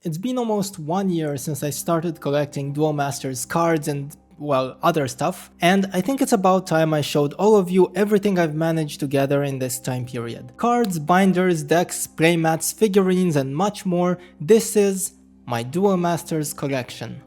It's been almost 1 year since I started collecting Duel Masters cards and, well, other stuff, and I think it's about time I showed all of you everything I've managed to gather in this time period. Cards, binders, decks, playmats, figurines, and much more. This is my Duel Masters collection.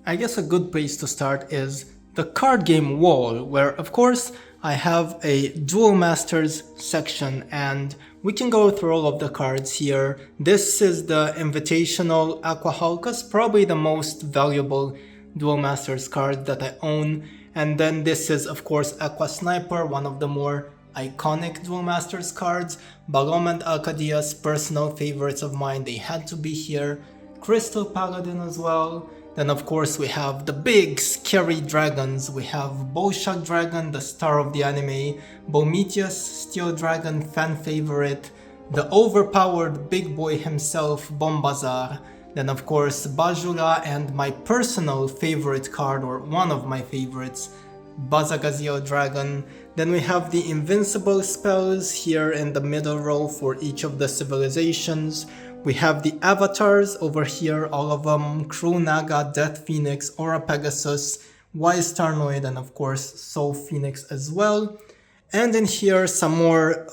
I guess a good place to start is the card game wall, where of course I have a Duel Masters section and we can go through all of the cards here. This is the Invitational Aqua Halkas, probably the most valuable Duel Masters card that I own. And then this is of course Aqua Sniper, one of the more iconic Duel Masters cards. Balom and Alcadias, personal favorites of mine, they had to be here. Crystal Paladin as well. Then of course we have the big scary dragons. We have Bolshak Dragon, the star of the anime, Bometheus, Steel Dragon, fan favorite, the overpowered big boy himself, Bombazar. Then of course Bajula, and my personal favorite card, or one of my favorites, Bazagazio Dragon. Then we have the invincible spells here in the middle row for each of the civilizations. We have the avatars over here, all of them, Crew Naga, Death Phoenix, Aura Pegasus, Wise Tarnoid, and of course Soul Phoenix as well. And in here some more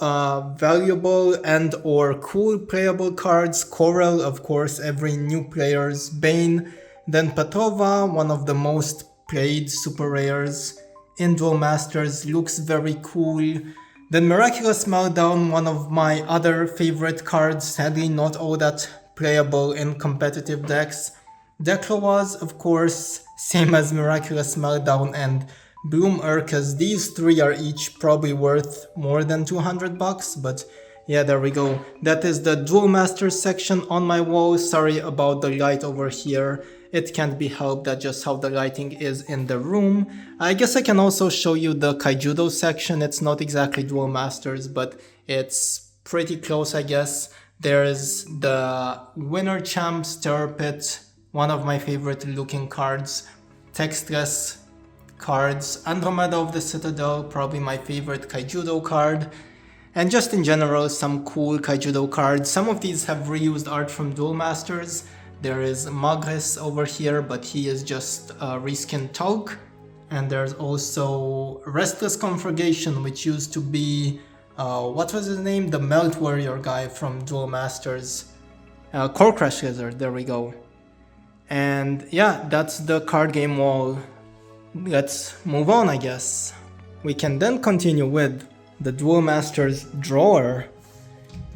valuable and or cool playable cards. Coral, of course, every new player's bane. Then Petrova, one of the most played super rares in Duel Masters, looks very cool. Then Miraculous Meltdown, one of my other favorite cards, sadly not all that playable in competitive decks. Decloaz, of course, same as Miraculous Meltdown and Bloom Urkas. These three are each probably worth more than $200, but yeah, there we go. That is the Duel Masters section on my wall. Sorry about the light over here. It can't be helped, that's just how the lighting is in the room. I guess I can also show you the Kaijudo section. It's not exactly Duel Masters, but it's pretty close, I guess. There's the Winner Champs Terror Pit, one of my favorite looking cards. Textless cards. Andromeda of the Citadel, probably my favorite Kaijudo card. And just in general, some cool Kaijudo cards. Some of these have reused art from Duel Masters. There is Magris over here, but he is just reskinned Tulk. And there's also Restless Conflagration, which used to be, what was his name? The Melt Warrior guy from Duel Masters. Core Crash Lizard, there we go. And yeah, that's the card game wall. Let's move on, I guess. We can then continue with the Duel Masters drawer.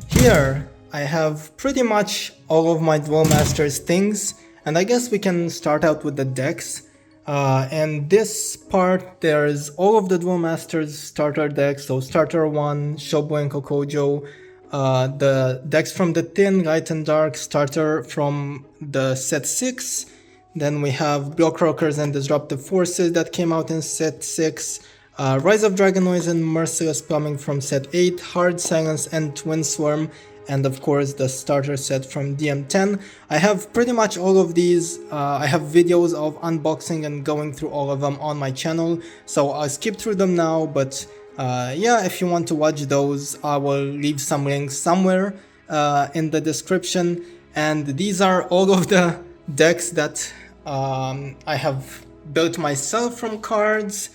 Here, I have pretty much all of my Duel Masters things, and I guess we can start out with the decks. And this part, there's all of the Duel Masters starter decks, so Starter 1, Shobu and Kokojo, the decks from the Thin, Light and Dark, Starter from the set 6, then we have Block Rockers and Disruptive Forces that came out in set 6, Rise of Dragonoids and Merciless Plumbing from set 8, Hard Silence and Twin Swarm, and of course the starter set from DM10. I have pretty much all of these. I have videos of unboxing and going through all of them on my channel, so I'll skip through them now, but yeah, if you want to watch those, I will leave some links somewhere in the description. And these are all of the decks that I have built myself from cards.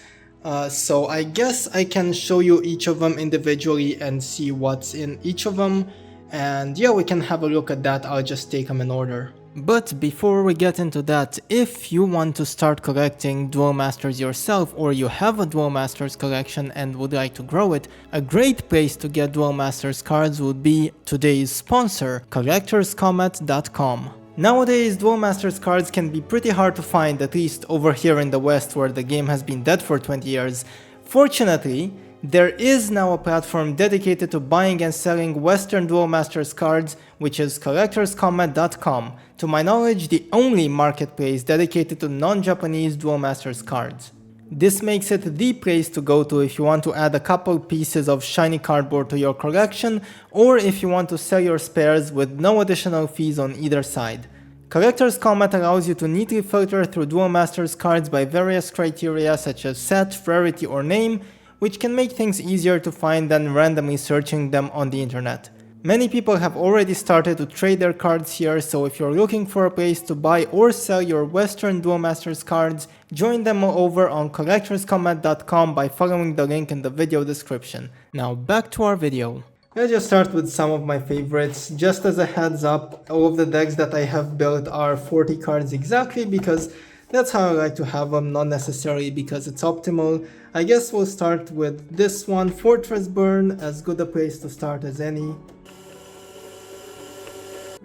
So I guess I can show you each of them individually and see what's in each of them. And yeah, we can have a look at that. I'll just take them in order. But before we get into that, if you want to start collecting Duel Masters yourself, or you have a Duel Masters collection and would like to grow it, a great place to get Duel Masters cards would be today's sponsor, collectorscomet.com. Nowadays, Duel Masters cards can be pretty hard to find, at least over here in the West where the game has been dead for 20 years. Fortunately, there is now a platform dedicated to buying and selling Western Duel Masters cards, which is collectorscomet.com, to my knowledge the only marketplace dedicated to non-Japanese Duel Masters cards. This makes it the place to go to if you want to add a couple pieces of shiny cardboard to your collection, or if you want to sell your spares with no additional fees on either side. Collector's Comet allows you to neatly filter through Duel Masters cards by various criteria such as set, rarity, or name, which can make things easier to find than randomly searching them on the internet. Many people have already started to trade their cards here, so if you're looking for a place to buy or sell your Western Duel Masters cards, join them over on collectorscombat.com by following the link in the video description. Now back to our video. Let's just start with some of my favorites. Just as a heads up, all of the decks that I have built are 40 cards exactly because that's how I like to have them, not necessarily because it's optimal. I guess we'll start with this one, Fortress Burn, as good a place to start as any.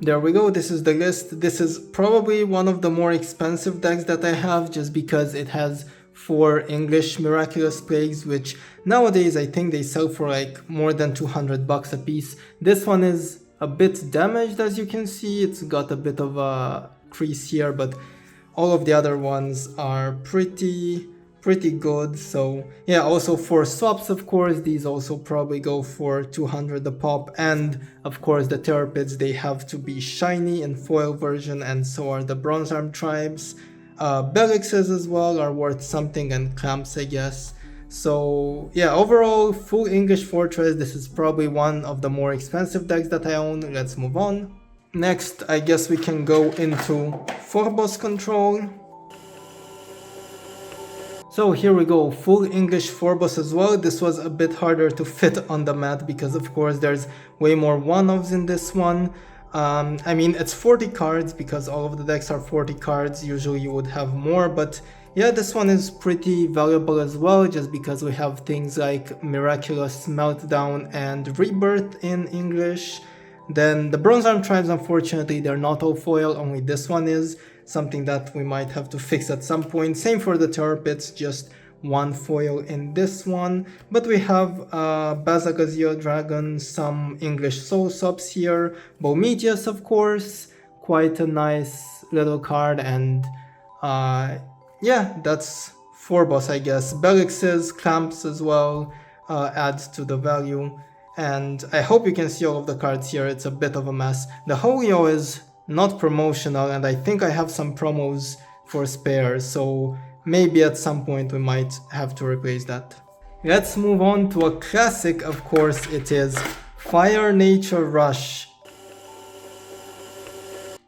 There we go, this is the list. This is probably one of the more expensive decks that I have just because it has 4 English Miraculous Plagues, which nowadays I think they sell for like more than $200 a piece. This one is a bit damaged, as you can see. It's got a bit of a crease here, but all of the other ones are pretty good. So yeah, also for swaps, of course, these also probably go for 200 a pop, and of course the Terror Pits, they have to be shiny in foil version, and so are the Bronze Arm Tribes. Belixes as well are worth something, and Clamps, I guess. So yeah, overall, full English Fortress, this is probably one of the more expensive decks that I own. Let's move on. Next, I guess we can go into Phobos Control. So here we go, full English Phobos as well. This was a bit harder to fit on the mat because of course there's way more one-offs in this one. I mean, it's 40 cards because all of the decks are 40 cards. Usually you would have more, but yeah, this one is pretty valuable as well just because we have things like Miraculous Meltdown and Rebirth in English. Then the Bronze Arm Tribes, unfortunately, they're not all foil, only this one is. Something that we might have to fix at some point. Same for the Terror Pits, just one foil in this one. But we have Bazagazio Dragon, some English Soul Subs here, Bometeus, of course, quite a nice little card, and yeah, that's Phobos, I guess. Belixes, Clamps as well add to the value. And I hope you can see all of the cards here, it's a bit of a mess. The Holio is not promotional, and I think I have some promos for spare, so maybe at some point we might have to replace that. Let's move on to a classic, of course. It is Fire Nature Rush.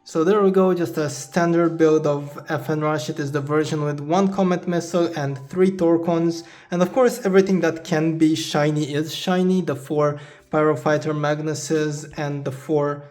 So there we go, just a standard build of FN Rush. It is the version with 1 Comet Missile and 3 Torcons, and of course everything that can be shiny is shiny. The 4 Pyrofighter Magnuses and the 3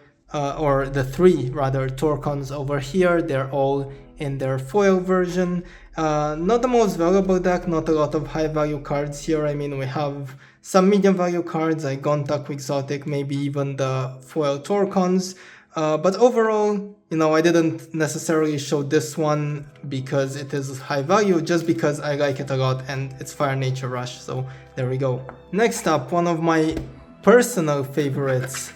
rather Torcons over here, they're all in their foil version. Not the most valuable deck, not a lot of high value cards here. I mean, we have some medium value cards like Gontaku Exotic, maybe even the foil Torcons. But overall, you know, I didn't necessarily show this one because it is high value, just because I like it a lot and it's Fire Nature Rush, so there we go. Next up, one of my personal favorites,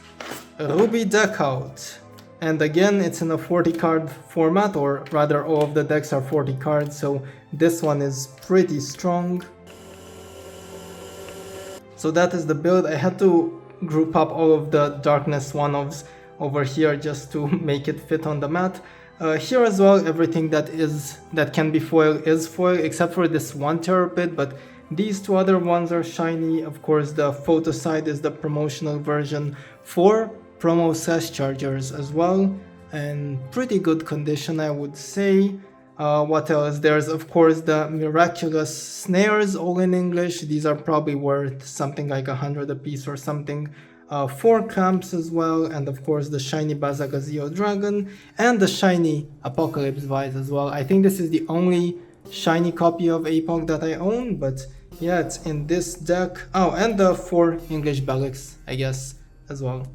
Ruby Deckout. And again, it's in a 40 card format, or rather all of the decks are 40 cards, so this one is pretty strong. So that is the build. I had to group up all of the Darkness one-offs over here just to make it fit on the mat. Here as well, everything that can be foil is foil, except for this one Terror Pit, but these 2 other ones are shiny. Of course, the photo side is the promotional version for promo Sash Chargers as well, and pretty good condition, I would say. What else? There's of course the Miraculous Snares, all in English. These are probably worth something like 100 a piece or something. 4 Clamps as well, and of course the shiny Bazagazio Dragon and the shiny Apocalypse Vise as well. I think this is the only shiny copy of Apoc that I own, but yeah, it's in this deck. Oh, and the 4 English Belix, I guess, as well.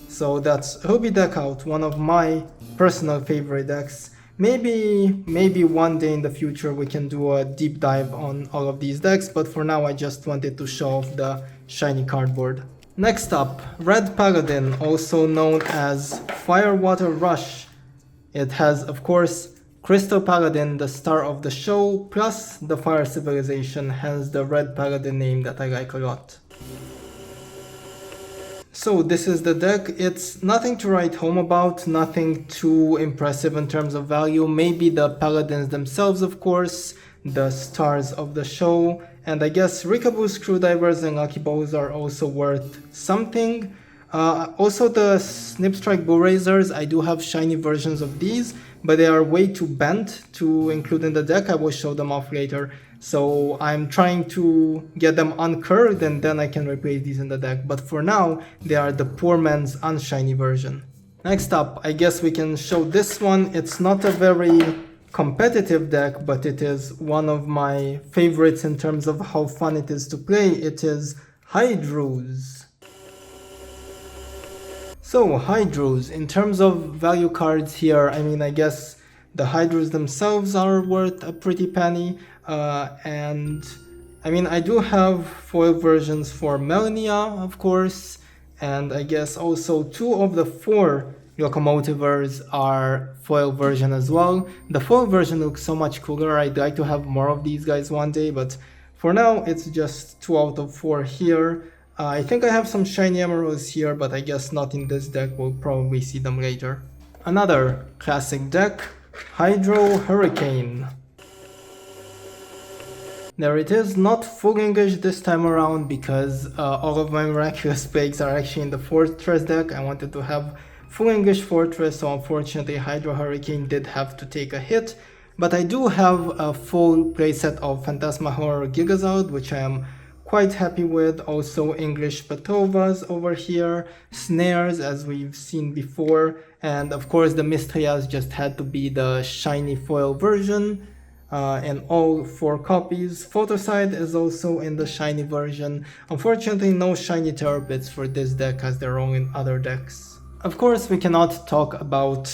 So that's Ruby Deckout, one of my personal favorite decks. Maybe one day in the future we can do a deep dive on all of these decks, but for now I just wanted to show off the shiny cardboard. Next up, Red Paladin, also known as Firewater Rush. It has, of course, Crystal Paladin, the star of the show, plus the Fire Civilization, hence the Red Paladin name that I like a lot. So this is the deck. It's nothing to write home about, nothing too impressive in terms of value. Maybe the Paladins themselves, of course, the stars of the show. And I guess Rickaboos, Screwdrivers, and Lucky Balls are also worth something. Also the Snip Strike Bull Razors, I do have shiny versions of these, but they are way too bent to include in the deck. I will show them off later. So I'm trying to get them uncurved and then I can replace these in the deck. But for now, they are the poor man's unshiny version. Next up, I guess we can show this one. It's not a very competitive deck, but it is one of my favorites in terms of how fun it is to play. It is Hydros. So Hydros, in terms of value cards here, I mean, I guess the Hydros themselves are worth a pretty penny, and I mean, I do have foil versions for Melania, of course, and I guess also 2 of the 4 Locomotivers are foil version as well. The foil version looks so much cooler. I'd like to have more of these guys one day, but for now it's just 2 out of 4 here. I think I have some shiny emeralds here, but I guess not in this deck. We'll probably see them later. Another classic deck, Hydro Hurricane. There it is, not full English this time around because all of my Miraculous Plagues are actually in the Fortress deck. I wanted to have full English Fortress, so unfortunately Hydro Hurricane did have to take a hit. But I do have a full playset of Phantasma Gigazard, which I am quite happy with. Also English Petrovas over here, Snares as we've seen before, and of course the Mistrias just had to be the shiny foil version. In all 4 copies. Photoside is also in the shiny version. Unfortunately, no shiny Terrapits for this deck as they're all in other decks. Of course, we cannot talk about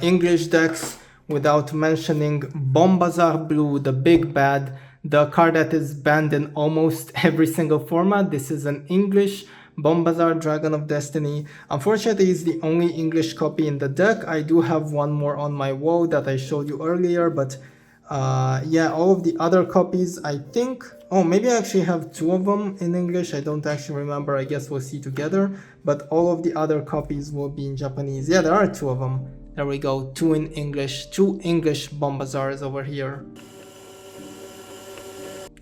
English decks without mentioning Bombazar Blue, the big bad, the card that is banned in almost every single format. This is an English Bombazar Dragon of Destiny. Unfortunately, it's the only English copy in the deck. I do have one more on my wall that I showed you earlier, but yeah, all of the other copies, I think, oh, maybe I actually have 2 of them in English. I don't actually remember. I guess we'll see together, but all of the other copies will be in Japanese. Yeah, there are 2 of them. There we go, 2 in English, 2 English Bombazars over here.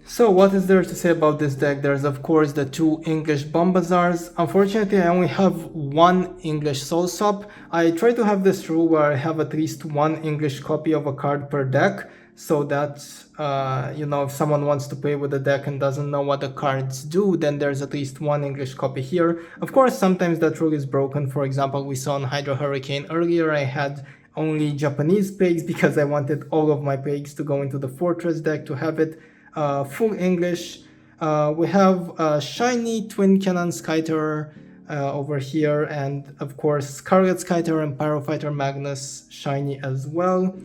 So what is there to say about this deck? There's of course the 2 English Bombazars. Unfortunately, I only have 1 English Soul Swap. I try to have this rule where I have at least 1 English copy of a card per deck, so that, you know, if someone wants to play with the deck and doesn't know what the cards do, then there's at least 1 English copy here. Of course, sometimes that rule is broken. For example, we saw on Hydro Hurricane earlier, I had only Japanese plagues because I wanted all of my plagues to go into the Fortress deck to have it full English. We have shiny Twin Cannon Skyter over here, and of course Scarlet Skyter and Pyrofighter Magnus shiny as well.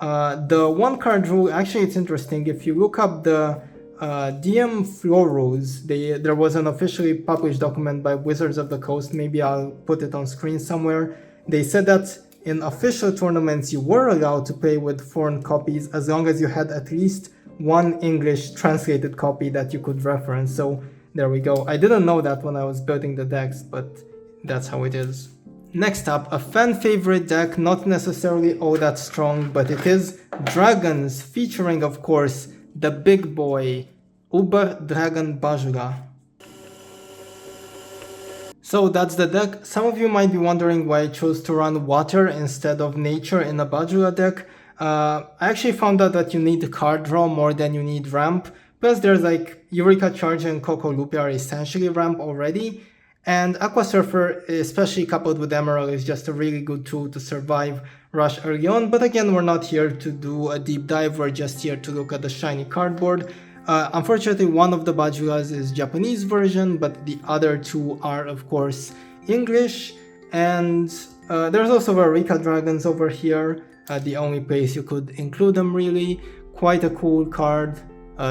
The 1 card rule, actually it's interesting. If you look up the DM floor rules, there was an officially published document by Wizards of the Coast. Maybe I'll put it on screen somewhere. They said that in official tournaments you were allowed to play with foreign copies as long as you had at least 1 English translated copy that you could reference. So there we go. I didn't know that when I was building the decks, but that's how it is. Next up, a fan favorite deck, not necessarily all that strong, but it is Dragons, featuring of course the big boy, Uber Dragon Bajula. So that's the deck. Some of you might be wondering why I chose to run water instead of nature in a Bajula deck. I actually found out that you need card draw more than you need ramp. Plus there's like Eureka Charge and Coco Loopy are essentially ramp already. And Aqua Surfer, especially coupled with Emerald, is just a really good tool to survive Rush early on. But again, we're not here to do a deep dive, we're just here to look at the shiny cardboard. Unfortunately, one of the Bajulas is Japanese version, but the other 2 are of course English. And there's also Eureka Dragons over here. The only place you could include them really. Quite a cool card,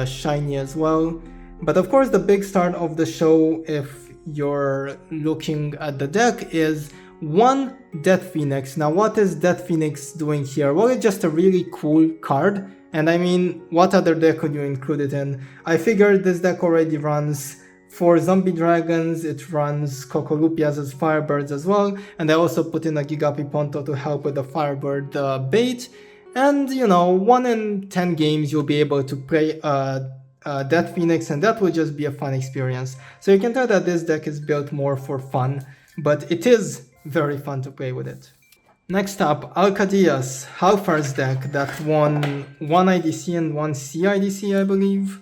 shiny as well. But of course the big start of the show, if you're looking at the deck, is 1 Death Phoenix. Now what is Death Phoenix doing here? Well, it's just a really cool card. And I mean, what other deck could you include it in? I figured this deck already runs 4 Zombie Dragons, it runs Cocolupias as Firebirds as well, and I also put in a Gigapi Ponto to help with the Firebird bait. And you know, 1 in 10 games you'll be able to play Death Phoenix, and that will just be a fun experience. So you can tell that this deck is built more for fun. but it is very fun to play with it. Next up, Alcadias, Halfar's deck that won 1 IDC and 1 CIDC, I believe.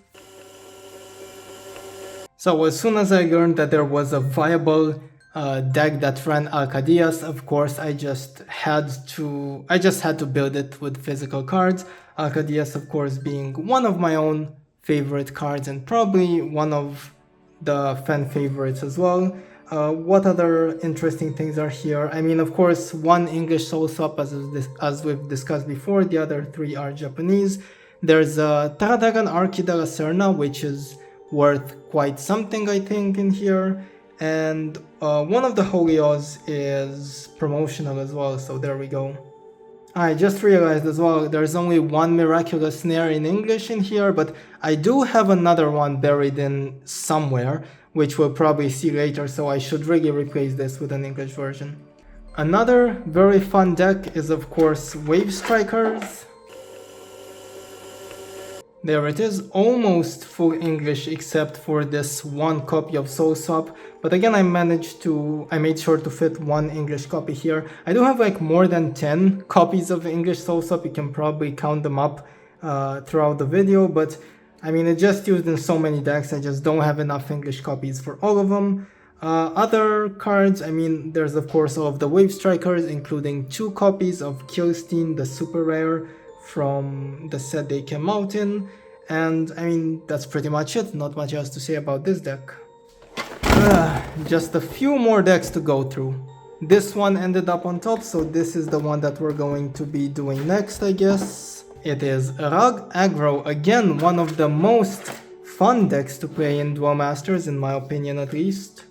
So as soon as I learned that there was a viable deck that ran Alcadias, of course I just had to build it with physical cards. Alcadias, of course, being one of my own favorite cards and probably one of the fan favorites as well. What other interesting things are here? I mean, of course, one English soul swap as we've discussed before, the other three are Japanese. There's Taradagan Archi de la Serna, which is worth quite something, I think, in here. And one of the Holios is promotional as well, so there we go. I just realized as well, there's only one Miraculous Snare in English in here, but I do have another one buried in somewhere, which we'll probably see later, so I should really replace this with an English version. Another very fun deck is of course Wave Strikers. There it is, almost full English except for this one copy of Soul Swap, but again I made sure to fit one English copy here. I do have like more than 10 copies of English Soul Swap, you can probably count them up throughout the video, but I mean it's just used in so many decks, I just don't have enough English copies for all of them. Other cards, I mean there's of course all of the Wave Strikers, including 2 copies of Killstein, the super rare, from the set they came out in, and I mean that's pretty much it, not much else to say about this deck. Just a few more decks to go through. This one ended up on top, so this is the one that we're going to be doing next, I guess. It is Rag Aggro, again one of the most fun decks to play in Duel Masters, in my opinion at least.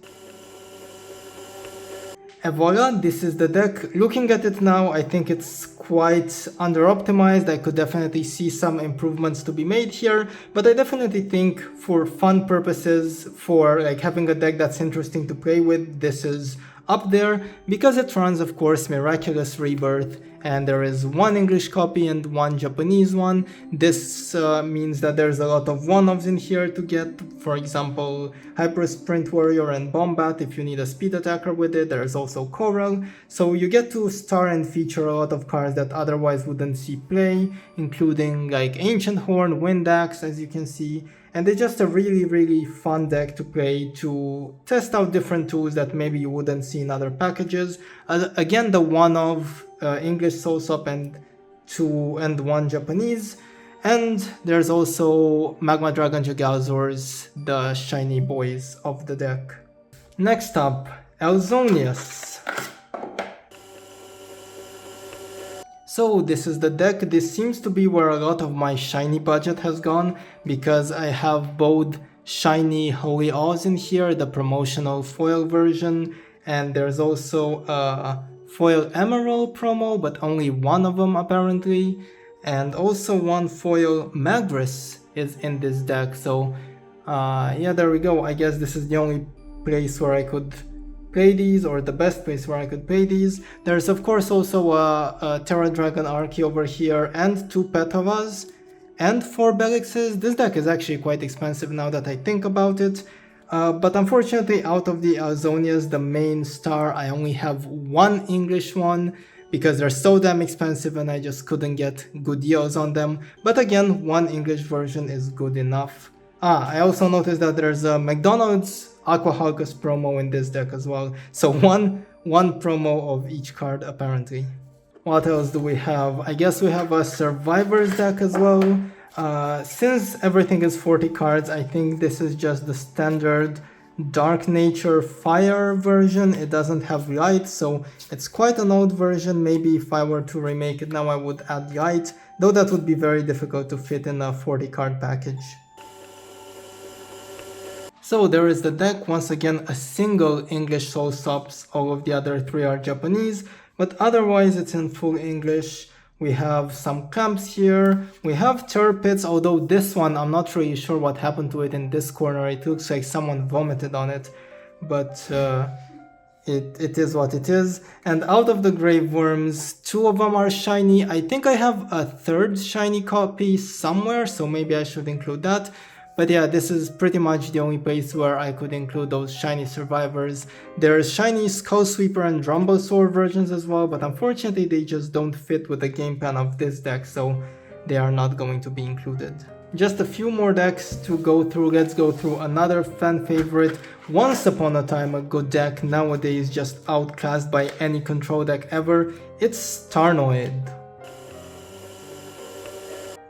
And voila, this is the deck. Looking at it now, I think it's quite under-optimized. I could definitely see some improvements to be made here, but I definitely think for fun purposes, for like having a deck that's interesting to play with, this is up there, because it runs of course Miraculous Rebirth, and there is one English copy and one Japanese one. This means that there's a lot of one-offs in here to get, for example Hyper Sprint Warrior and Bombat if you need a speed attacker with it. There's also Coral, so you get to star and feature a lot of cards that otherwise wouldn't see play, including like Ancient Horn, Wind Axe, as you can see. And it's just a really fun deck to play, to test out different tools that maybe you wouldn't see in other packages. Again, the one of English Soul Swap and 2 and 1 Japanese. And there's also Magma Dragon Jugalzors, the shiny boys of the deck. Next up, Elzonius. So this is the deck. This seems to be where a lot of my shiny budget has gone, because I have both shiny Holy Oz in here, the promotional foil version, and there's also a foil Emerald promo, but only one of them apparently, and also one foil Magris is in this deck. So yeah, there we go. I guess this is the only place where I could play these, or the best place where I could play these. There's of course also a Terra Dragon Archie over here, and 2 Petavas, and 4 Belixes. This deck is actually quite expensive now that I think about it. But unfortunately, out of the Elzonias, the main star, I only have one English one, because they're so damn expensive and I just couldn't get good deals on them. But again, one English version is good enough. I also noticed that there's a McDonald's Aqua Halkus promo in this deck as well. So one promo of each card apparently. What else do we have? I guess we have a Survivors deck as well. Since everything is 40 cards, I think this is just the standard Dark Nature Fire version. It doesn't have light, so it's quite an old version. Maybe if I were to remake it now I would add light, though that would be very difficult to fit in a 40 card package. So there is the deck. Once again, a single English Soul Swaps, all of the other 3 are Japanese, but otherwise it's in full English. We have some clamps here, we have turpits, although this one I'm not really sure what happened to it in this corner. It looks like someone vomited on it, but it is what it is. And out of the Grave Worms, 2 of them are shiny. I think I have a 3rd shiny copy somewhere, so maybe I should include that. But yeah, this is pretty much the only place where I could include those shiny survivors. There's shiny Skull Sweeper and Rumblesore versions as well, but unfortunately they just don't fit with the game plan of this deck, so they are not going to be included. Just a few more decks to go through. Let's go through another fan favorite. Once upon a time a good deck, nowadays just outclassed by any control deck ever. It's Tarnoid.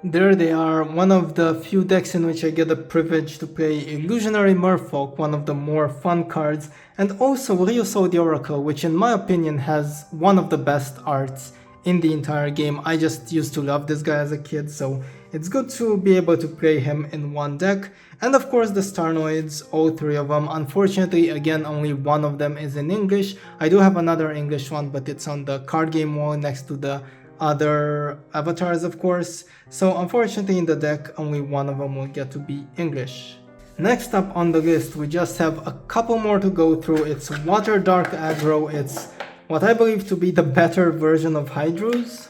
There they are, one of the few decks in which I get the privilege to play Illusionary Merfolk, one of the more fun cards, and also Ryusou the Oracle, which in my opinion has one of the best arts in the entire game. I just used to love this guy as a kid, so it's good to be able to play him in one deck. And of course the Starnoids, all three of them. Unfortunately, again, only one of them is in English. I do have another English one, but it's on the card game wall next to the other avatars, of course. So unfortunately in the deck, only one of them will get to be English. Next up on the list, we just have a couple more to go through. It's Water Dark Aggro. It's what I believe to be the better version of Hydrus.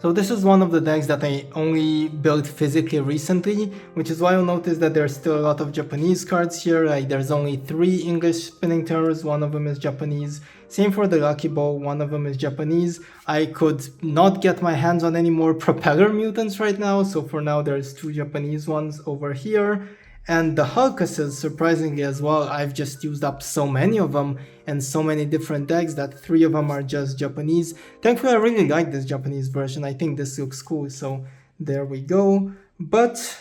So this is one of the decks that I only built physically recently, which is why you'll notice that there's still a lot of Japanese cards here. Like there's only 3 English Spinning Terrors, one of them is Japanese. Same for the Lucky Ball, one of them is Japanese. I could not get my hands on any more Propeller Mutants right now, so for now there's 2 Japanese ones over here. And the Hulkuses, surprisingly as well, I've just used up so many of them and so many different decks that 3 of them are just Japanese. Thankfully, I really like this Japanese version. I think this looks cool, so there we go. But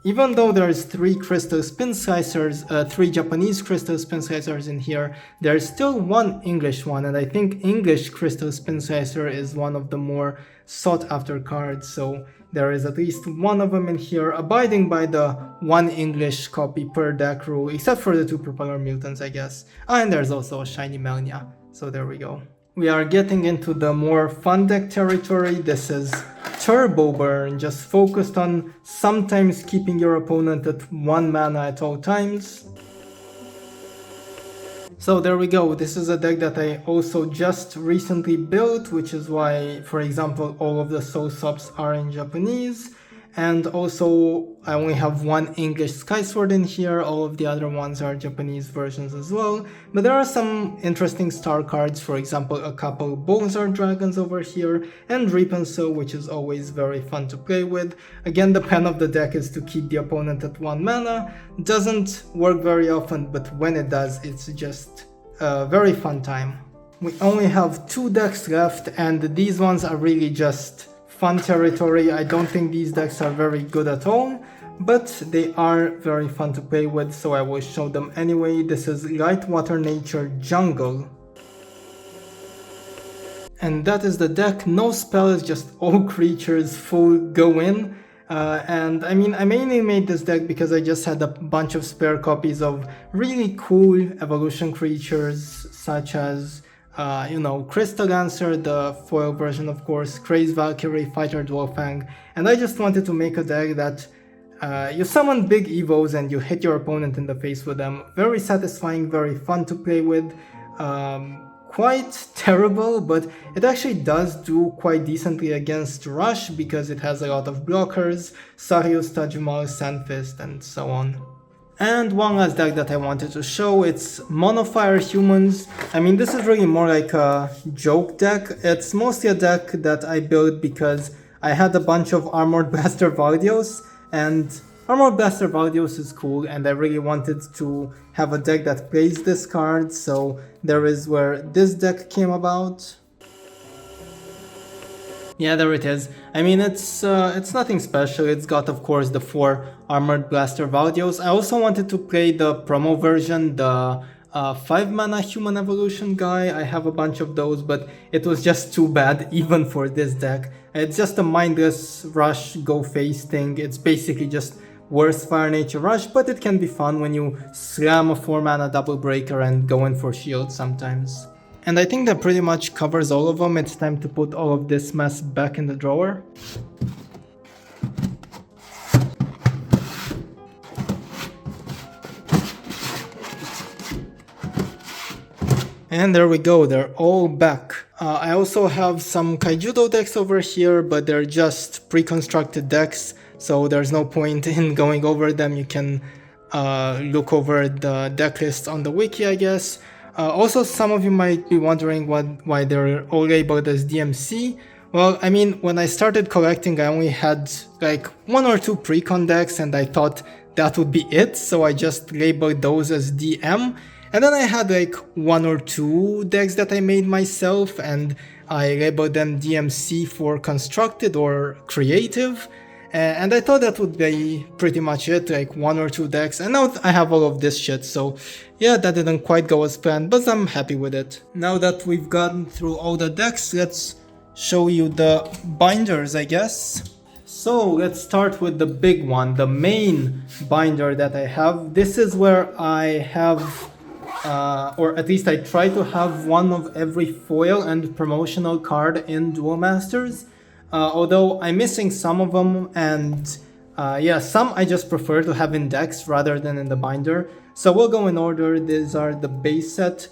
even though there's 3 Crystal Spin Slicers, 3 Japanese Crystal Spin Slicers in here, there's still 1 English one, and I think English Crystal Spin Slicer is one of the more sought after cards, so there is at least one of them in here, abiding by the 1 English copy per deck rule, except for the 2 Propeller Mutants, I guess. And there's also a shiny Melnia, so there we go. We are getting into the more fun deck territory. This is Turbo Burn, just focused on sometimes keeping your opponent at 1 mana at all times. So there we go, this is a deck that I also just recently built, which is why, for example, all of the Soul Subs are in Japanese. And also, I only have 1 English Skysword in here, all of the other ones are Japanese versions as well. But there are some interesting star cards, for example, a couple Bolzar Dragons over here, and Reap and Sow, which is always very fun to play with. Again, the pen of the deck is to keep the opponent at 1 mana. Doesn't work very often, but when it does, it's just a very fun time. We only have 2 decks left, and these ones are really just fun territory. I don't think these decks are very good at all, but they are very fun to play with, so I will show them anyway. This is Light Water Nature Jungle. And that is the deck. No spells, just all creatures full go in. And I mean, I mainly made this deck because I just had a bunch of spare copies of really cool evolution creatures, such as Crystal Lancer, the foil version of course, Crazed Valkyrie, Fighter Dwarfang, and I just wanted to make a deck that you summon big evos and you hit your opponent in the face with them. Very satisfying, very fun to play with, quite terrible, but it actually does do quite decently against Rush because it has a lot of blockers, Sarius, Tajumal, Sandfist, and so on. And one last deck that I wanted to show, it's Monofire Humans. I mean, this is really more like a joke deck. It's mostly a deck that I built because I had a bunch of Armored Blaster Valdios, and Armored Blaster Valdios is cool, and I really wanted to have a deck that plays this card, so there is where this deck came about. Yeah, there it is. I mean, it's nothing special. It's got, of course, the 4 Armored Blaster Valdios. I also wanted to play the promo version, the 5 mana Human Evolution guy. I have a bunch of those, but it was just too bad even for this deck. It's just a mindless rush, go face thing. It's basically just worse Fire Nature Rush, but it can be fun when you slam a 4 mana Double Breaker and go in for shield sometimes. And I think that pretty much covers all of them. It's time to put all of this mess back in the drawer. And there we go, they're all back. I also have some Kaijudo decks over here, but they're just pre-constructed decks. so there's no point in going over them. You can look over the deck list on the wiki, I guess. Also, some of you might be wondering why they're all labeled as DMC. Well, I mean, when I started collecting, I only had like 1 or 2 pre-con decks, and I thought that would be it, so I just labeled those as DM. And then I had like 1 or 2 decks that I made myself, and I labeled them DMC for constructed or creative. And I thought that would be pretty much it, like 1 or 2 decks, and now I have all of this shit, so yeah, that didn't quite go as planned, but I'm happy with it. Now that we've gotten through all the decks, let's show you the binders, I guess. So let's start with the big one, the main binder that I have. This is where I have, or at least I try to have one of every foil and promotional card in Duel Masters. Although I'm missing some of them, and yeah, some I just prefer to have in decks rather than in the binder. So we'll go in order. These are the base set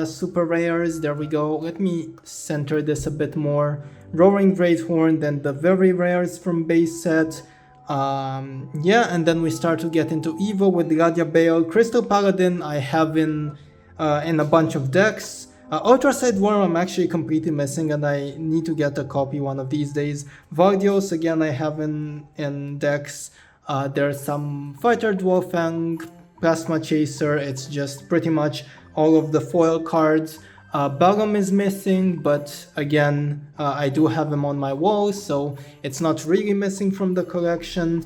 super rares. There we go. Let me center this a bit more. Roaring Greathorn, then the very rares from base set. Yeah, and then we start to get into Evo with Radia Bale. Crystal Paladin I have in a bunch of decks. Ultraside Worm I'm actually completely missing, and I need to get a copy one of these days. Vardios again I have in decks. There's some Fighter Dwarfang, Plasma Chaser. It's just pretty much all of the foil cards. Bagam is missing, but again, I do have him on my wall, so it's not really missing from the collection.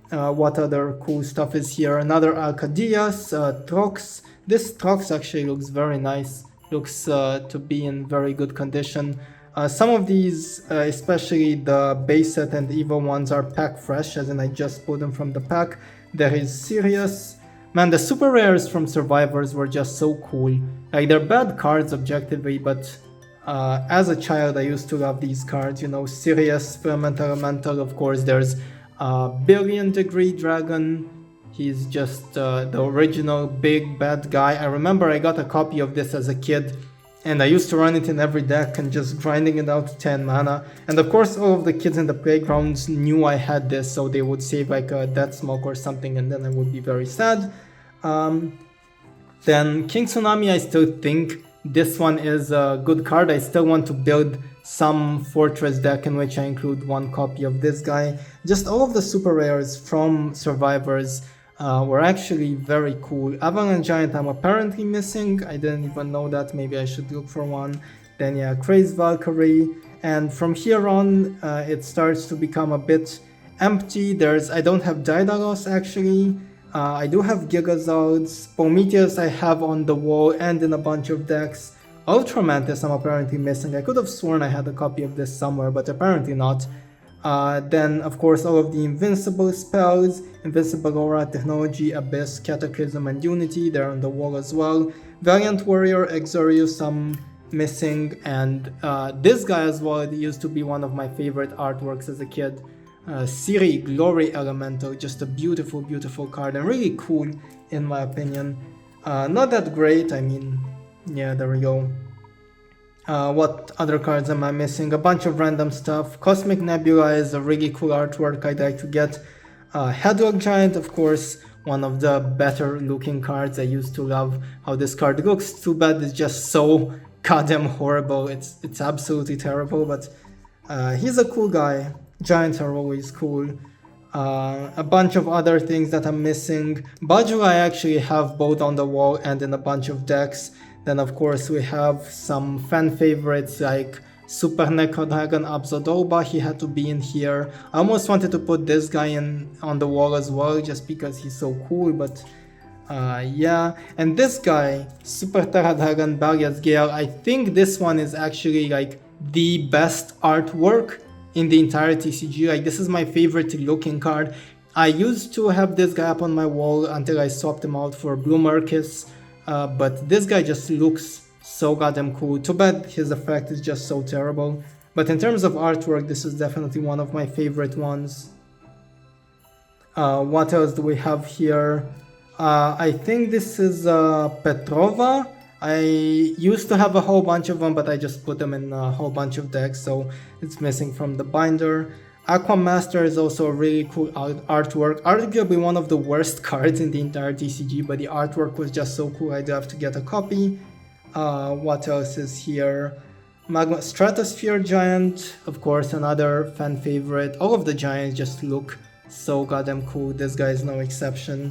What other cool stuff is here? Another Alcadias, Trox. This Trox actually looks very nice. Looks to be in very good condition. Some of these, especially the base set and Evo ones, are pack fresh, as in I just pulled them from the pack. There is Sirius. Man, the super rares from Survivors were just so cool. Like, they're bad cards objectively, but as a child I used to love these cards. You know, Sirius, Filament Elemental, of course there's Billion Degree Dragon. He's just the original big bad guy. I remember I got a copy of this as a kid, and I used to run it in every deck and just grinding it out to 10 mana. And of course all of the kids in the playgrounds knew I had this, so they would save like a Death Smoke or something, and then I would be very sad. Then King Tsunami, I still think this one is a good card. I still want to build some Fortress deck in which I include one copy of this guy. Just all of the super rares from Survivors were actually very cool. Avalanche Giant I'm apparently missing. I didn't even know that. Maybe I should look for one. Then yeah, Crazed Valkyrie. And from here on, it starts to become a bit empty. I don't have Daedalus actually. I do have Gigazalds. Prometheus I have on the wall and in a bunch of decks. Ultramantis I'm apparently missing. I could have sworn I had a copy of this somewhere, but apparently not. Then, of course, all of the invincible spells, Invincible Aura, Technology, Abyss, Cataclysm, and Unity, they're on the wall as well. Valiant Warrior, Exorius, I'm missing, and this guy as well, it used to be one of my favorite artworks as a kid. Siri, Glory Elemental, just a beautiful, beautiful card, and really cool, in my opinion. Not that great, I mean, yeah, there we go. What other cards am I missing? A bunch of random stuff. Cosmic Nebula is a really cool artwork I'd like to get. Headlock Giant, of course, one of the better looking cards. I used to love how this card looks. Too bad it's just so goddamn horrible. It's absolutely terrible, but he's a cool guy. Giants are always cool. A bunch of other things that I'm missing. Bajula I actually have both on the wall and in a bunch of decks. Then of course we have some fan favorites like Super Necro Dragon Abzadolba. He had to be in here. I almost wanted to put this guy in on the wall as well just because he's so cool, but yeah. And this guy, Super Terra Dragon Balias Gale, I think this one is actually like the best artwork in the entire TCG. Like, this is my favorite looking card. I used to have this guy up on my wall until I swapped him out for Blue Marcus. But this guy just looks so goddamn cool. Too bad his effect is just so terrible. But in terms of artwork, this is definitely one of my favorite ones. What else do we have here? I think this is Petrova. I used to have a whole bunch of them, but I just put them in a whole bunch of decks, so it's missing from the binder. Aquamaster is also a really cool artwork. Arguably one of the worst cards in the entire TCG, but the artwork was just so cool I do have to get a copy. What else is here? Magma Stratosphere Giant, of course, another fan favorite. All of the giants just look so goddamn cool. This guy is no exception.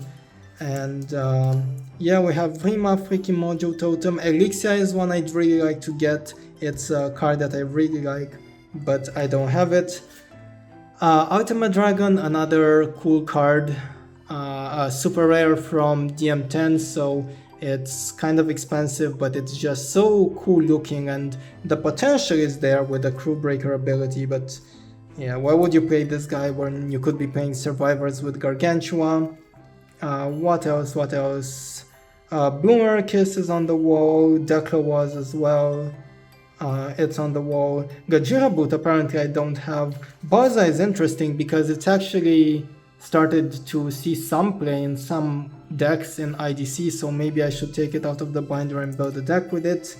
And yeah, we have Rima Freaking Mojo Totem. Elixir is one I'd really like to get. It's a card that I really like, but I don't have it. Ultima Dragon, another cool card. Super rare from DM10, so it's kind of expensive, but it's just so cool looking, and the potential is there with the Crew Breaker ability. But yeah, why would you play this guy when you could be playing Survivors with Gargantua? What else? What else? Bloomer Kiss is on the wall. Dekla was as well. It's on the wall. Gajira Boot apparently I don't have. Baza is interesting because it's actually started to see some play in some decks in IDC, so maybe I should take it out of the binder and build a deck with it.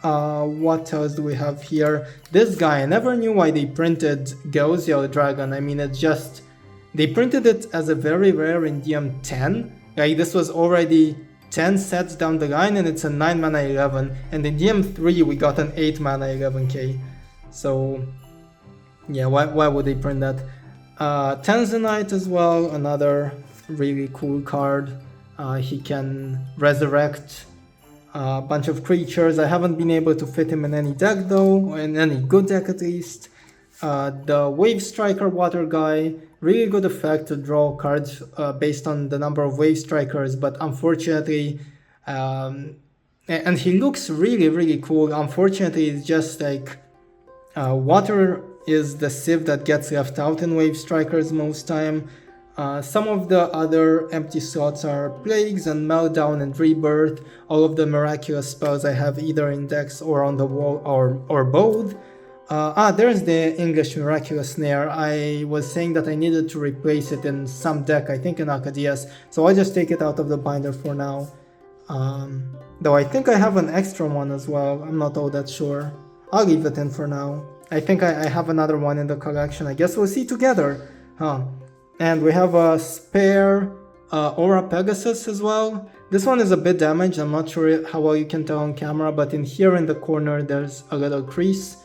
What else do we have here? This guy, I never knew why they printed Gauziel Dragon. I mean, it's just, they printed it as a very rare in DM10. Like, this was already 10 sets down the line and it's a 9 mana 11, and in DM3 we got an 8 mana 11k. So yeah, why would they print that? Tanzanite as well, another really cool card. He can resurrect a bunch of creatures. I haven't been able to fit him in any deck though, in any good deck at least. The Wave Striker Water guy, really good effect to draw cards based on the number of Wave Strikers, but unfortunately, and he looks really cool. Unfortunately, it's just like water is the civ that gets left out in Wave Strikers most time. Some of the other empty slots are Plagues and Meltdown and Rebirth. All of the miraculous spells I have either in decks or on the wall or both. There's the English Miraculous Snare. I was saying that I needed to replace it in some deck, I think in Acadias, so I'll just take it out of the binder for now. Though I think I have an extra one as well, I'm not all that sure. I'll leave it in for now. I think I have another one in the collection, I guess we'll see together. And we have a spare Aura Pegasus as well. This one is a bit damaged, I'm not sure how well you can tell on camera, but in here in the corner there's a little crease.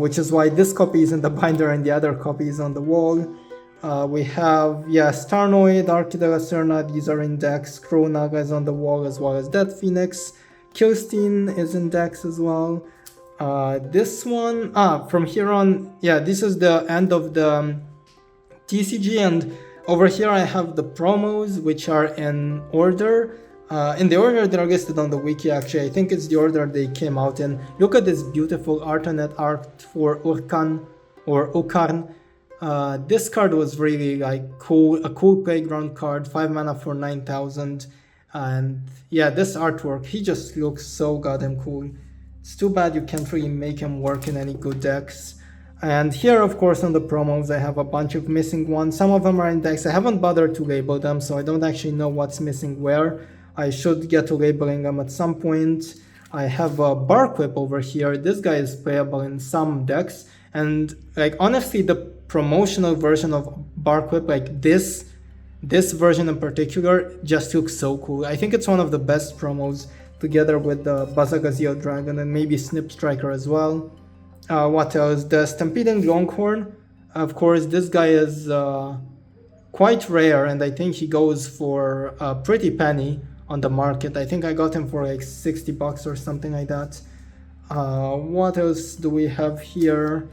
Which is why this copy is in the binder and the other copy is on the wall. We have, yeah, Starnoid, Archie de la Serna, these are in decks. Crow Naga is on the wall as well as Dead Phoenix. Killstein is in decks as well. This one, from here on, yeah, this is the end of the TCG, and over here I have the promos, which are in order. In the order they're listed on the wiki, actually. I think it's the order they came out in. Look at this beautiful Artanet art for Urkan or Ukarn. This card was really like cool, a cool playground card, 5 mana for 9,000. And yeah, this artwork, he just looks so goddamn cool. It's too bad you can't really make him work in any good decks. And here, of course, on the promos, I have a bunch of missing ones. Some of them are in decks. I haven't bothered to label them, so I don't actually know what's missing where. I should get to labeling them at some point. I have a Barquip over here. This guy is playable in some decks. And like honestly, the promotional version of Barquip, like this version in particular, just looks so cool. I think it's one of the best promos, together with the Bazagazio Dragon and maybe Snip Striker as well. What else? The Stampeding Longhorn. Of course, this guy is quite rare, and I think he goes for a pretty penny on the market. I think I got him for like 60 bucks or something like that. What else do we have here?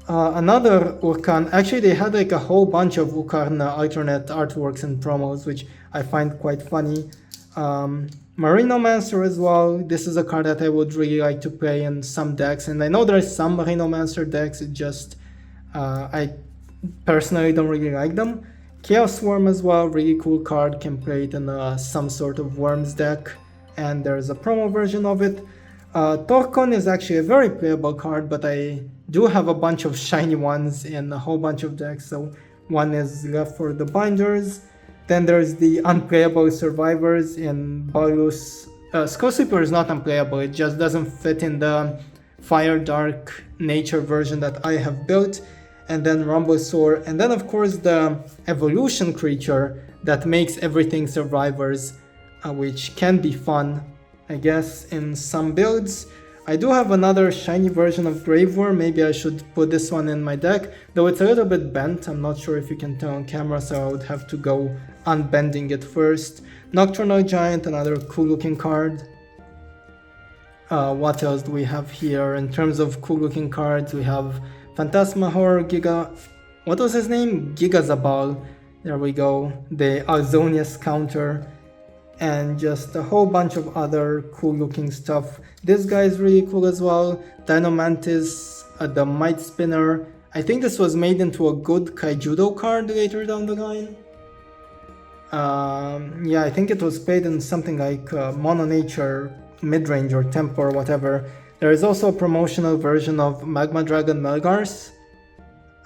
Another Urkan. Actually, they had like a whole bunch of Urkan alternate artworks and promos, which I find quite funny. Marinomancer as well. This is a card that I would really like to play in some decks, and I know there's some Marinomancer decks, it just I personally don't really like them. Chaos Worm as well, really cool card, can play it in some sort of Worms deck, and there's a promo version of it. Torkon is actually a very playable card, but I do have a bunch of shiny ones in a whole bunch of decks, so one is left for the binders. Then there's the unplayable Survivors in Balus. Skull Sweeper is not unplayable, it just doesn't fit in the Fire Dark Nature version that I have built. and then Rumblesore, and then of course the evolution creature that makes everything survivors, which can be fun, I guess, in some builds. I do have another shiny version of Graveworm, maybe I should put this one in my deck, though it's a little bit bent, I'm not sure if you can tell on camera, so I would have to go unbending it first. Nocturnal Giant, another cool looking card. What else do we have here? In terms of cool looking cards, we have Phantasmahor, what was his name? Gigazabal, there we go, the Alzonius counter, and just a whole bunch of other cool looking stuff. This guy is really cool as well. Dinomantis, the Might Spinner. I think this was made into a good Kaijudo card later down the line. Yeah, I think it was paid in something like Mono Nature, Midrange or Tempo or whatever. There is also a promotional version of Magma Dragon Melgars.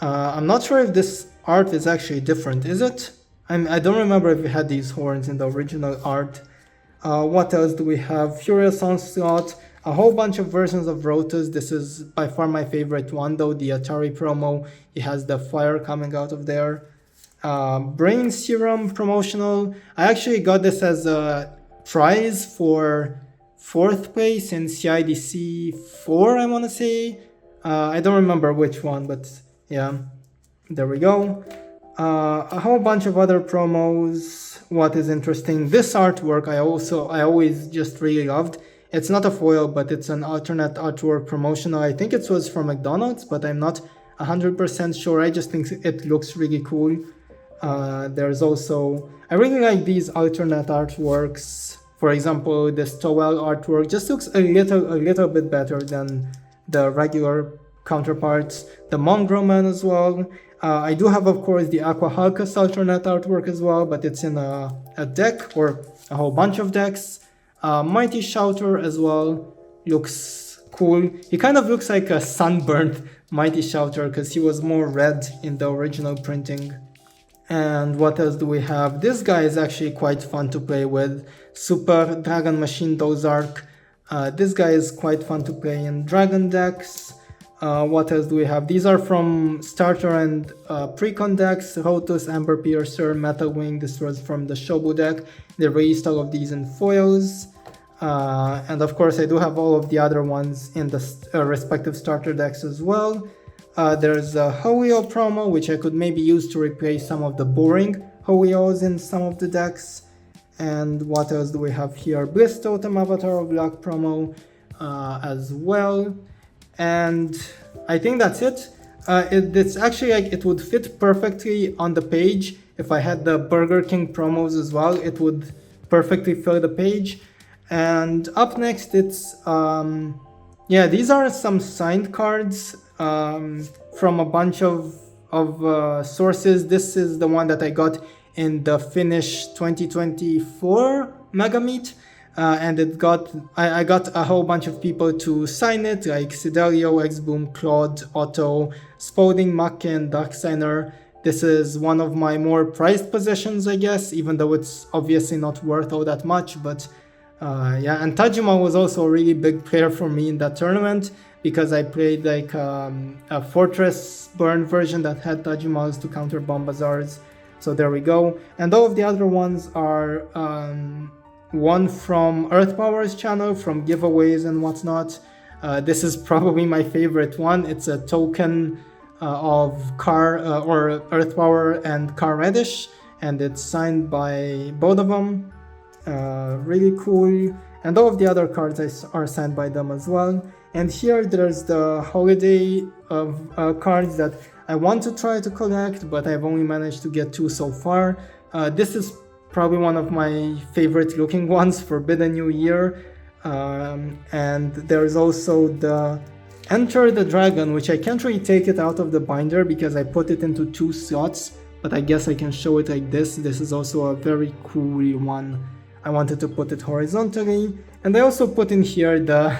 I'm not sure if this art is actually different, is it? I don't remember if we had these horns in the original art. What else do we have? Furious Onslaught, a whole bunch of versions of Rotos. This is by far my favorite one though, the Atari promo. It has the fire coming out of there. Brain Serum promotional. I actually got this as a prize for 4th place in CIDC 4, I want to say. I don't remember which one, but yeah, there we go. A whole bunch of other promos. What is interesting, this artwork I always just really loved. It's not a foil, but it's an alternate artwork promotional. I think it was from McDonald's, but I'm not 100% sure. I just think it looks really cool. There's also, I really like these alternate artworks. For example, this Duel artwork just looks a little bit better than the regular counterparts. The Mongrel Man as well. I do have, of course, the Aqua Halcus alternate artwork as well, but it's in a deck or a whole bunch of decks. Mighty Shouter as well looks cool. He kind of looks like a sunburnt Mighty Shouter because he was more red in the original printing. And what else do we have? This guy is actually quite fun to play with. Super Dragon Machine Dozark. This guy is quite fun to play in Dragon decks. What else do we have? These are from starter and precon decks. Rotos, Amber Piercer, Metal Wing. This was from the Shobu deck. They released all of these in foils. And of course I do have all of the other ones in the respective starter decks as well. There's a Ho-Oh promo, which I could maybe use to replace some of the boring Ho-Ohs in some of the decks. And what else do we have here? Bliss Totem Avatar of Luck promo as well. And I think that's it. It's actually like it would fit perfectly on the page. If I had the Burger King promos as well, it would perfectly fill the page. And up next, it's yeah, these are some signed cards from a bunch of sources. This is the one that I got in the Finnish 2024 Mega Meet. And I got a whole bunch of people to sign it, like Sidelio, X-Boom, Claude, Otto, Spoding, Makke, and Darksigner. This is one of my more prized possessions, I guess, even though it's obviously not worth all that much. But yeah, and Tajima was also a really big player for me in that tournament because I played like a Fortress Burn version that had Tajimas to counter Bombazars. So there we go. And all of the other ones are one from Earth Power's channel, from giveaways and whatnot. This is probably my favorite one. It's a token of Car or Earth Power and Car Reddish, and it's signed by both of them. Really cool. And all of the other cards are signed by them as well. And here there's the holiday of cards that I want to try to collect, but I've only managed to get 2 so far. This is probably one of my favorite looking ones, Forbidden New Year. And there's also the Enter the Dragon, which I can't really take it out of the binder because I put it into 2 slots, but I guess I can show it like this. This is also a very cool one. I wanted to put it horizontally. And I also put in here the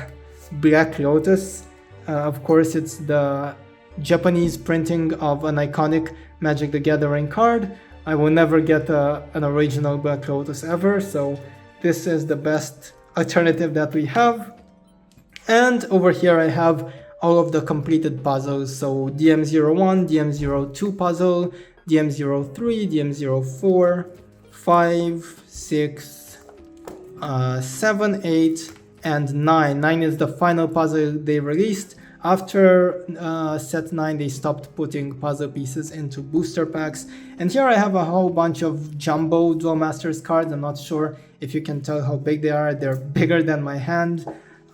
Black Lotus. Of course, it's the Japanese printing of an iconic Magic the Gathering card. I will never get an original Black Lotus ever, so this is the best alternative that we have. And over here I have all of the completed puzzles. So DM01, DM02 puzzle, DM03, DM04, 5, 6, 7, 8, and 9. 9 is the final puzzle they released. After set 9, they stopped putting puzzle pieces into booster packs. And here I have a whole bunch of jumbo Duel Masters cards. I'm not sure if you can tell how big they are. They're bigger than my hand.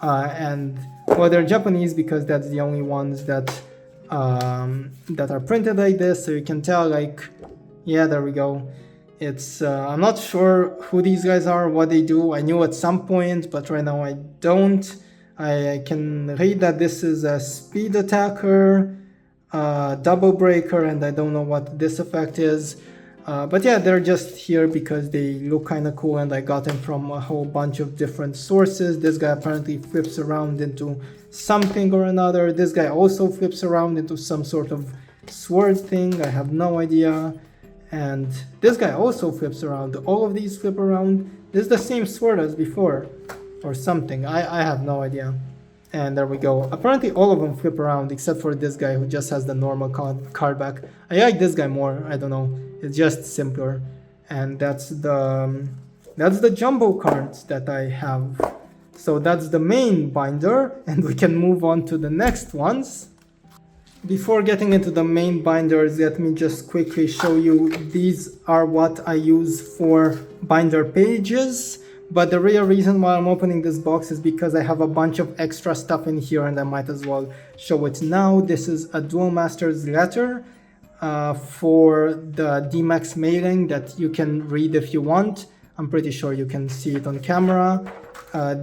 And well, they're Japanese because that's the only ones that are printed like this. So you can tell, like, yeah, there we go. It's I'm not sure who these guys are, what they do. I knew at some point, but right now I don't. I can read that this is a speed attacker, double breaker, and I don't know what this effect is. But yeah, they're just here because they look kind of cool, and I got them from a whole bunch of different sources. This guy apparently flips around into something or another. This guy also flips around into some sort of sword thing. I have no idea. And this guy also flips around. All of these flip around. This is the same sword as before. Or something. I have no idea. And there we go. Apparently all of them flip around except for this guy who just has the normal card back. I like this guy more. I don't know. It's just simpler. And that's the jumbo cards that I have. So that's the main binder, and we can move on to the next ones. Before getting into the main binders, let me just quickly show you. These are what I use for binder pages. But the real reason why I'm opening this box is because I have a bunch of extra stuff in here and I might as well show it now. This is a Duel Masters letter for the DMAX mailing that you can read if you want. I'm pretty sure you can see it on camera.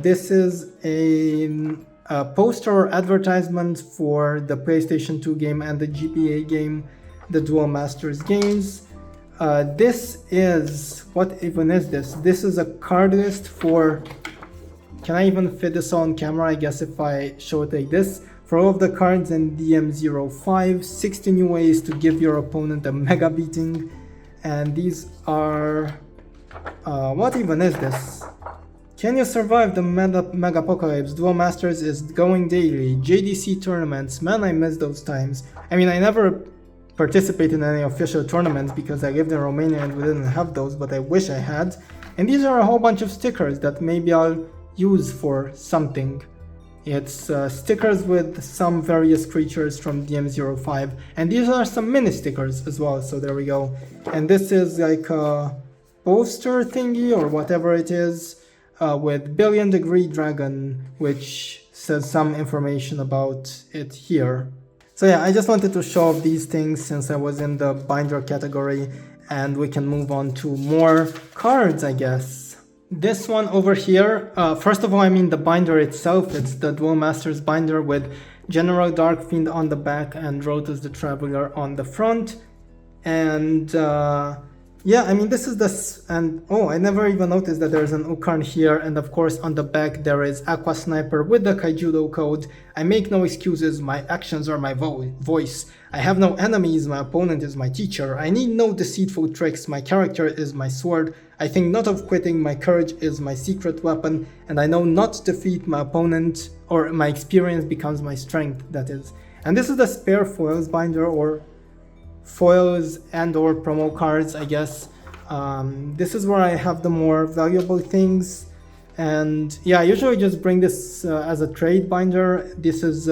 This is a poster or advertisement for the PlayStation 2 game and the GBA game, the Duel Masters games. This is, what even is this? This is a card list for, can I even fit this on camera? I guess if I show it like this. For all of the cards in DM05, 60 new ways to give your opponent a mega beating. And these are, what even is this? Can you survive the mega apocalypse? Duel Masters is going daily. JDC tournaments, man, I miss those times. I mean, I never participate in any official tournaments because I lived in Romania and we didn't have those, but I wish I had. And these are a whole bunch of stickers that maybe I'll use for something. It's stickers with some various creatures from DM05, and these are some mini stickers as well, so there we go. And this is like a poster thingy or whatever it is with Billion Degree Dragon, which says some information about it here. So yeah, I just wanted to show off these things since I was in the binder category, and we can move on to more cards, I guess. This one over here, first of all, I mean the binder itself. It's the Duel Masters binder with General Darkfiend on the back and Rotus the Traveler on the front. And yeah, I mean, this is this, and oh, I never even noticed that there's an Ukarn here, and of course on the back there is Aqua Sniper with the Kaijudo code. I make no excuses, my actions are my voice. I have no enemies, my opponent is my teacher. I need no deceitful tricks, my character is my sword. I think not of quitting, my courage is my secret weapon, and I know not to defeat my opponent, or my experience becomes my strength, that is. And this is the spare foils binder, or foils and or promo cards, I guess. This is where I have the more valuable things, and yeah, I usually just bring this as a trade binder. This is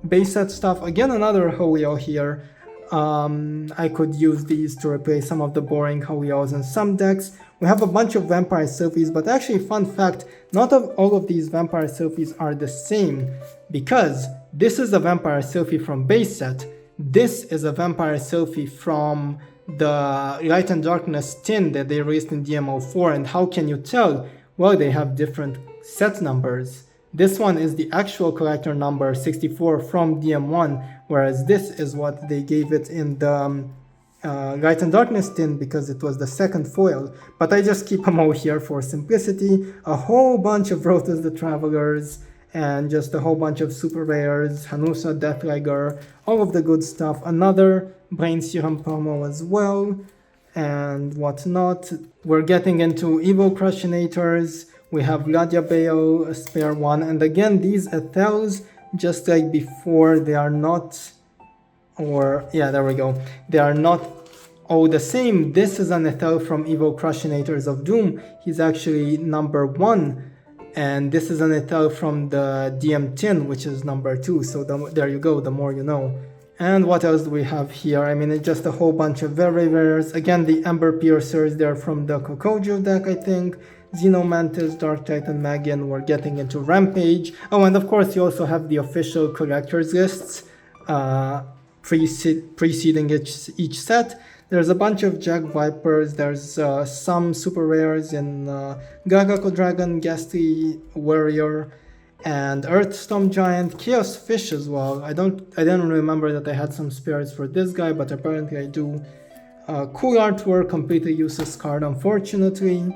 base set stuff. Again, another Hoyo here. I could use these to replace some of the boring Hoyos in some decks. We have a bunch of Vampire Sylphies, but actually, fun fact, not all of these Vampire Sylphies are the same, because this is a Vampire Sylphie from base set. This is a Vampire Sylphie from the Light and Darkness tin that they released in DM04, and how can you tell? Well, they have different set numbers. This one is the actual collector number 64 from DM1, whereas this is what they gave it in the Light and Darkness tin because it was the second foil. But I just keep them all here for simplicity. A whole bunch of Rotus the Travelers, and just a whole bunch of super rares, Hanusa, Deathlegger, all of the good stuff. Another Brain Serum promo as well, and whatnot. We're getting into Evo Crushionators. We have Gladia Bale, a spare one, and again, these Ethels, just like before. They are not, or yeah, there we go. They are not all the same. This is an Ethel from Evo Crushionators of Doom. He's actually number 1. And this is an Ethel from the DM10, which is number 2. So there you go, the more you know. And what else do we have here? I mean, it's just a whole bunch of very rares. Again, the Ember Piercers, they're from the Kokojo deck, I think. Xenomantis, Dark Titan, Magian, we're getting into Rampage. Oh, and of course you also have the official collector's lists preceding each set. There's a bunch of Jack Vipers, there's some super rares in Gagako Dragon, Ghastly Warrior, and Earthstorm Giant, Chaos Fish as well. I didn't remember that I had some spirits for this guy, but apparently I do. Cool artwork, completely useless card unfortunately.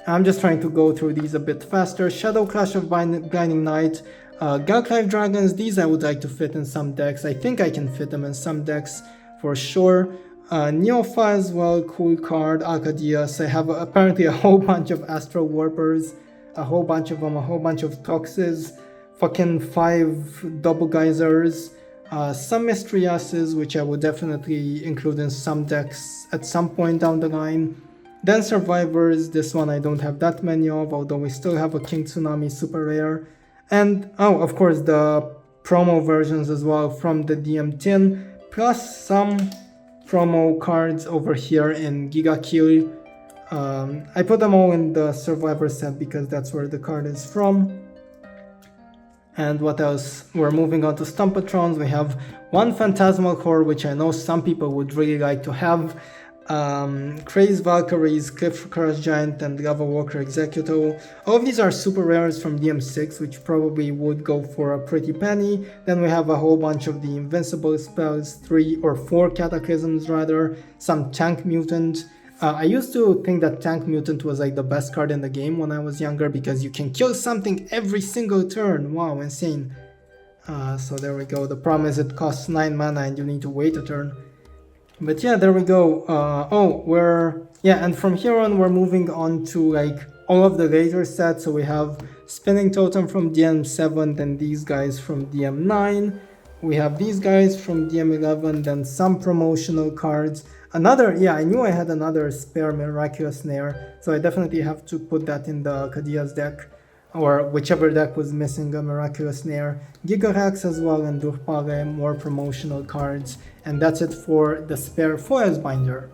I'm just trying to go through these a bit faster. Shadow Clash of Blinding Night, Galclive Dragons, these I would like to fit in some decks. I think I can fit them in some decks for sure. Neopha as well, cool card. Arcadius, I have apparently a whole bunch of Astral Warpers, a whole bunch of them, a whole bunch of Toxes, fucking 5 Double Geysers, some Mystriases, which I would definitely include in some decks at some point down the line. Then Survivors, this one I don't have that many of, although we still have a King Tsunami super rare. And, oh, of course, the promo versions as well from the DM10, plus some promo cards over here in Giga Kill. I put them all in the Survivor set because that's where the card is from. And what else? We're moving on to Stumpatrons. We have one Phantasmal Core, which I know some people would really like to have. Craze Valkyries, Cliff Crush Giant, and Lava Walker Executor. All of these are super rares from DM6, which probably would go for a pretty penny. Then we have a whole bunch of the Invincible spells, 3 or 4 Cataclysms rather, some Tank Mutant. I used to think that Tank Mutant was like the best card in the game when I was younger because you can kill something every single turn. Wow, insane. So there we go. The problem is it costs 9 mana and you need to wait a turn. But yeah, there we go. And from here on we're moving on to like all of the later sets. So we have Spinning Totem from DM7, then these guys from DM9. We have these guys from DM11, then some promotional cards. I knew I had another spare Miraculous Snare, so I definitely have to put that in the Kadia's deck, or whichever deck was missing a Miraculous Snare. Gigarax as well, and Durpale, more promotional cards. And that's it for the spare foils binder.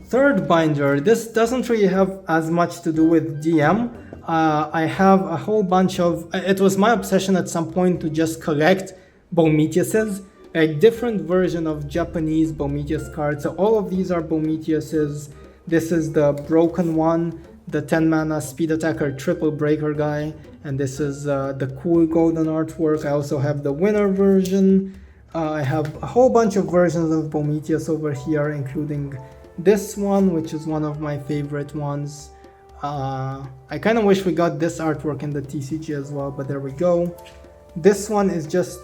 Third binder, this doesn't really have as much to do with DM. I have a whole bunch of, it was my obsession at some point to just collect Bometheuses, a different version of Japanese Bometheus cards. So all of these are Bometheuses. This is the broken one, the 10 mana speed attacker triple breaker guy, and this is the cool golden artwork. I also have the winner version. I have a whole bunch of versions of Bometheus over here, including this one, which is one of my favorite ones. I kind of wish we got this artwork in the TCG as well, but there we go. This one is just,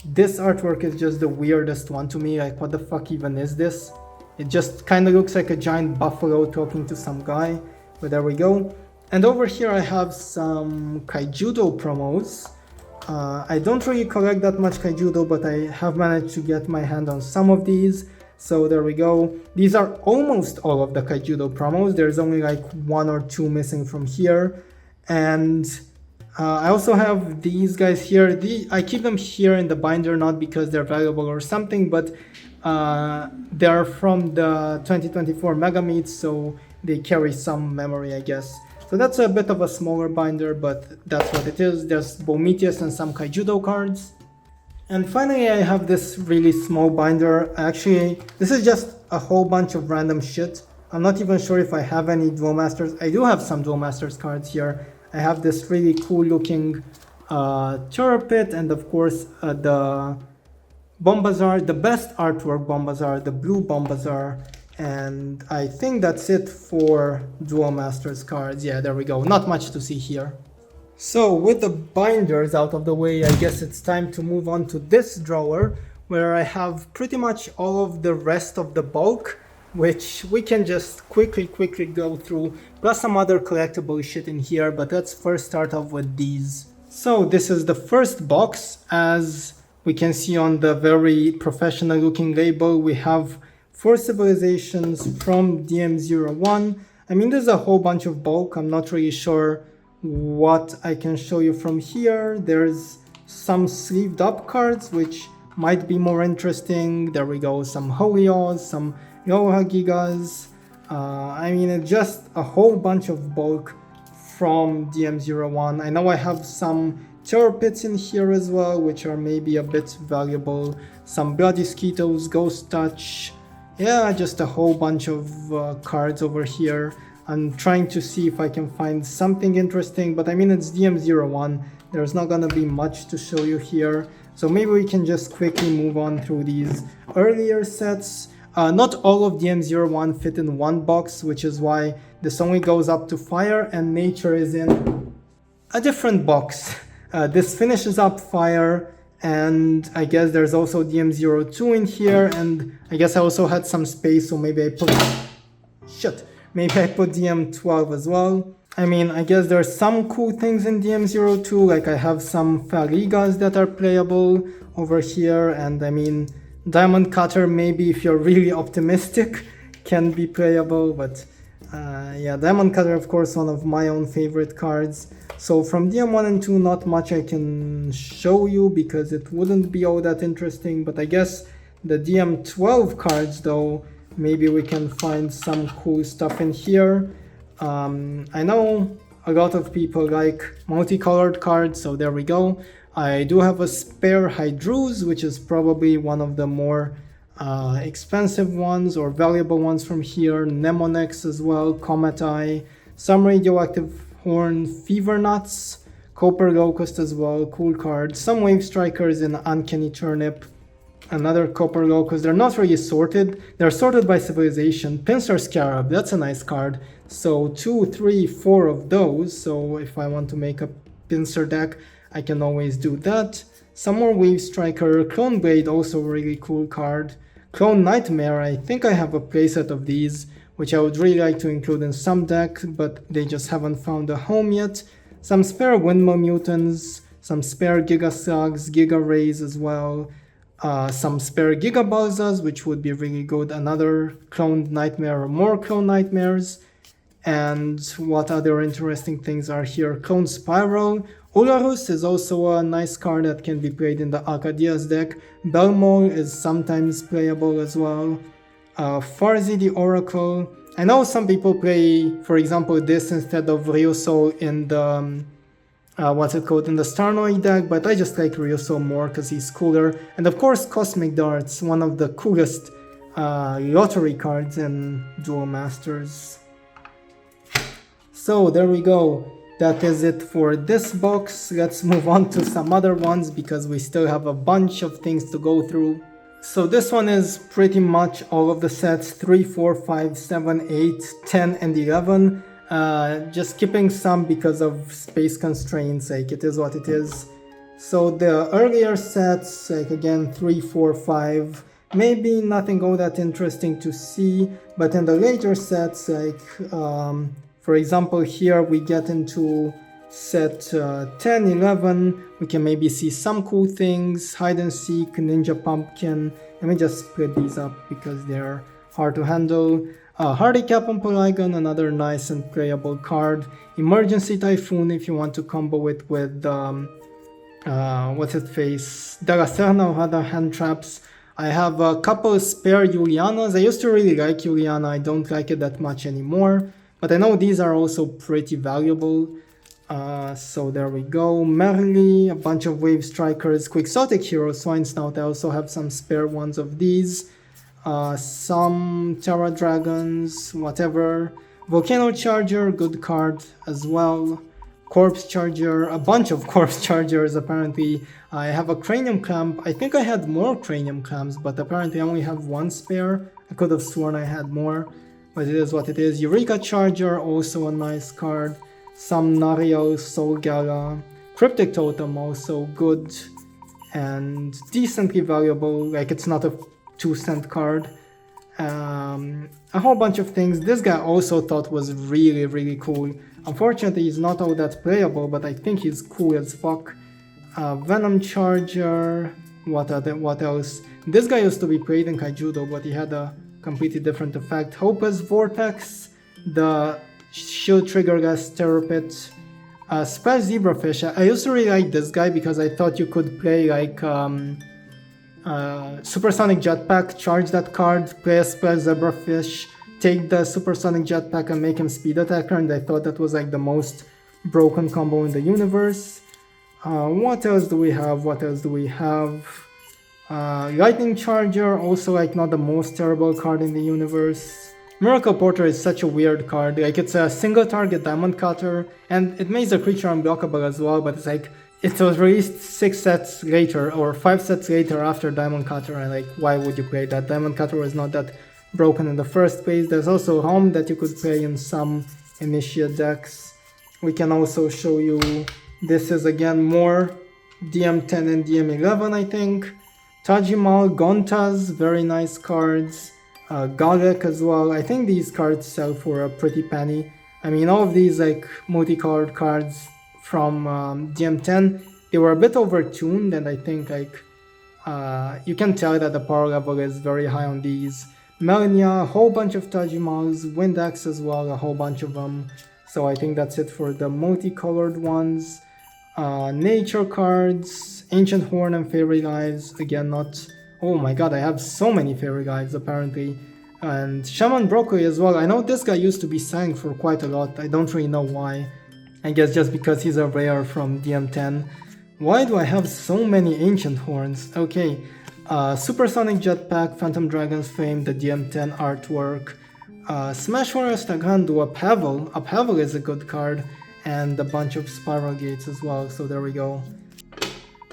this artwork is just the weirdest one to me. Like, what the fuck even is this? It just kind of looks like a giant buffalo talking to some guy, but there we go. And over here I have some Kaijudo promos. I don't really collect that much Kaijudo, but I have managed to get my hand on some of these. So there we go. These are almost all of the Kaijudo promos. There's only like 1 or 2 missing from here. And I also have these guys here. I keep them here in the binder, not because they're valuable or something, but they're from the 2024 Mega Meets, so they carry some memory, I guess. So that's a bit of a smaller binder, but that's what it is. There's Bometheus and some Kaijudo cards. And finally, I have this really small binder. Actually, this is just a whole bunch of random shit. I'm not even sure if I have any Duel Masters. I do have some Duel Masters cards here. I have this really cool looking Turpit, and of course the Bombazar, the best artwork Bombazar, the blue Bombazar. And I think that's it for Duel Masters cards. Yeah, there we go. Not much to see here. So with the binders out of the way, I guess it's time to move on to this drawer, where I have pretty much all of the rest of the bulk, which we can just quickly go through, plus some other collectible shit in here. But let's first start off with these. So this is the first box. As we can see on the very professional looking label, we have 4 civilizations from DM01. I mean, there's a whole bunch of bulk. I'm not really sure what I can show you from here. There's some sleeved up cards, which might be more interesting. There we go, some Holios, some Yoha Gigas. I mean, it's just a whole bunch of bulk from DM01. I know I have some terror pits in here as well, which are maybe a bit valuable. Some Bloody Skeetos, Ghost Touch. Yeah, just a whole bunch of cards over here. I'm trying to see if I can find something interesting, but I mean, it's DM01. There's not gonna be much to show you here. So maybe we can just quickly move on through these earlier sets. Not all of DM01 fit in one box, which is why this only goes up to Fire, and Nature is in a different box. This finishes up Fire, and I guess there's also DM02 in here, and I guess I also had some space, so maybe I put... Maybe I put DM12 as well. I mean, I guess there's some cool things in DM02, like I have some Farigas that are playable over here, and I mean, Diamond Cutter, maybe if you're really optimistic, can be playable, but yeah, Diamond Cutter, of course, one of my own favorite cards. So from DM1 and 2, not much I can show you because it wouldn't be all that interesting, but I guess the DM12 cards, though, maybe we can find some cool stuff in here. I know a lot of people like multicolored cards, so there we go. I do have a spare Hydrus, which is probably one of the more expensive ones or valuable ones from here. Mnemonex as well, Comet Eye, some Radioactive Horn, Fever Nuts, Copper Locust as well, cool card. Some Wave Strikers in Uncanny Turnip, another Copper Locust. They're not really sorted. They're sorted by civilization. Pincer Scarab, that's a nice card. So 2, 3, 4 of those. So if I want to make a Pincer deck, I can always do that. Some more Wave Striker. Clone Blade, also a really cool card. Clone Nightmare, I think I have a playset of these, which I would really like to include in some deck, but they just haven't found a home yet. Some spare Windmill Mutants, some spare Giga Slugs, Giga Rays as well. Some spare Giga Balzas, which would be really good. Another Cloned Nightmare or more Clone Nightmares. And what other interesting things are here? Clone Spiral. Ularus is also a nice card that can be played in the Arcadias deck. Belmol is sometimes playable as well. Farzi the Oracle. I know some people play, for example, this instead of Ryusou in the in the Starnoid deck, but I just like Ryusou more because he's cooler. And of course, Cosmic Darts, one of the coolest lottery cards in Duel Masters. So there we go. That is it for this box. Let's move on to some other ones because we still have a bunch of things to go through. So this one is pretty much all of the sets 3, 4, 5, 7, 8, 10, and 11. Just skipping some because of space constraints, like it is what it is. So the earlier sets, like again 3, 4, 5, maybe nothing all that interesting to see, but in the later sets, like for example here we get into set 10, 11, we can maybe see some cool things. Hide and Seek, Ninja Pumpkin. Let me just split these up because they're hard to handle. Hardy Cap on Polygon, another nice and playable card. Emergency Typhoon if you want to combo it with what's it face? Dalacerna or other hand traps. I have a couple spare Julianas. I used to really like Juliana, I don't like it that much anymore, but I know these are also pretty valuable. So there we go. Merly, a bunch of Wave Strikers, Quixotic Hero, Swine Snout. I also have some spare ones of these. Some Terra Dragons, whatever. Volcano Charger, good card as well. Corpse Charger, a bunch of Corpse Chargers apparently. I have a Cranium Clamp. I think I had more Cranium Clamps, but apparently I only have one spare. I could have sworn I had more, but it is what it is. Eureka Charger, also a nice card. Some Nariel, Soul Gala. Cryptic Totem, also good and decently valuable. Like, it's not a 2-cent card. A whole bunch of things. This guy also thought was really cool. Unfortunately, he's not all that playable, but I think he's cool as fuck. Venom Charger. What else? This guy used to be played in Kaijudo, but he had a completely different effect. Hopeless Vortex. The Shield Trigger Gas Terrapit. Splash Zebrafish. I used to really like this guy because I thought you could play like Supersonic Jetpack, charge that card, play a Splash Zebrafish, take the Supersonic Jetpack and make him Speed Attacker, and I thought that was like the most broken combo in the universe. What else do we have? Lightning Charger, also like not the most terrible card in the universe. Miracle Porter is such a weird card, like it's a single target Diamond Cutter, and it makes the creature unblockable as well, but it's like, it was released 6 sets later, or 5 sets later after Diamond Cutter, and like, why would you play that? Diamond Cutter was not that broken in the first place. There's also Home that you could play in some Initiate decks. We can also show you, this is again more DM10 and DM11 I think. Tajimal, Gontas, very nice cards. Galek as well. I think these cards sell for a pretty penny. I mean, all of these like multicolored cards from DM10, they were a bit overtuned, and I think like you can tell that the power level is very high on these. Melania, a whole bunch of Tajimals, Windax as well, a whole bunch of them. So I think that's it for the multicolored ones. Nature cards, Ancient Horn and Fairy Lives, again not... Oh my god, I have so many Fairy Lives apparently. And Shaman Broccoli as well. I know this guy used to be selling for quite a lot, I don't really know why. I guess just because he's a rare from DM10. Why do I have so many Ancient Horns? Okay, Supersonic Jetpack, Phantom Dragon's Flame, the DM10 artwork. Smash Warrior Stagandu, a Pavel. A Pavel is a good card. And a bunch of Spiral Gates as well, so there we go.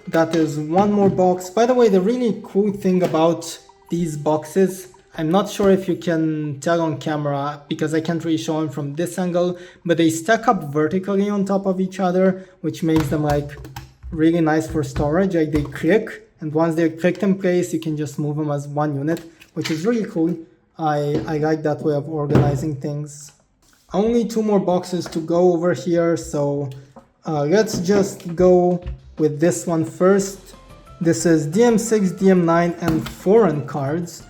That is one more box. By the way, the really cool thing about these boxes, I'm not sure if you can tell on camera because I can't really show them from this angle, but they stack up vertically on top of each other, which makes them like really nice for storage. Like they click, and once they're clicked in place, you can just move them as one unit, which is really cool. I like that way of organizing things. Only 2 more boxes to go over here, so let's just go with this one first. This is DM6, DM9 and foreign cards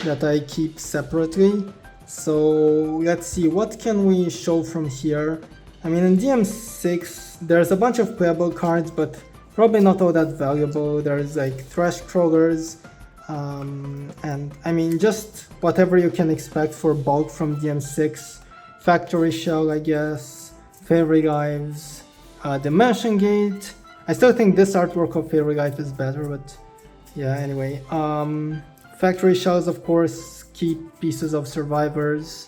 that I keep separately. So let's see, what can we show from here? I mean, in DM6 there's a bunch of playable cards, but probably not all that valuable. There's like Thresh Crawlers, and I mean just whatever you can expect for bulk from DM6. Factory Shell, I guess, Fairy Lives, Dimension Gate. I still think this artwork of Fairy Life is better, but yeah, anyway. Factory Shells, of course, keep pieces of Survivors.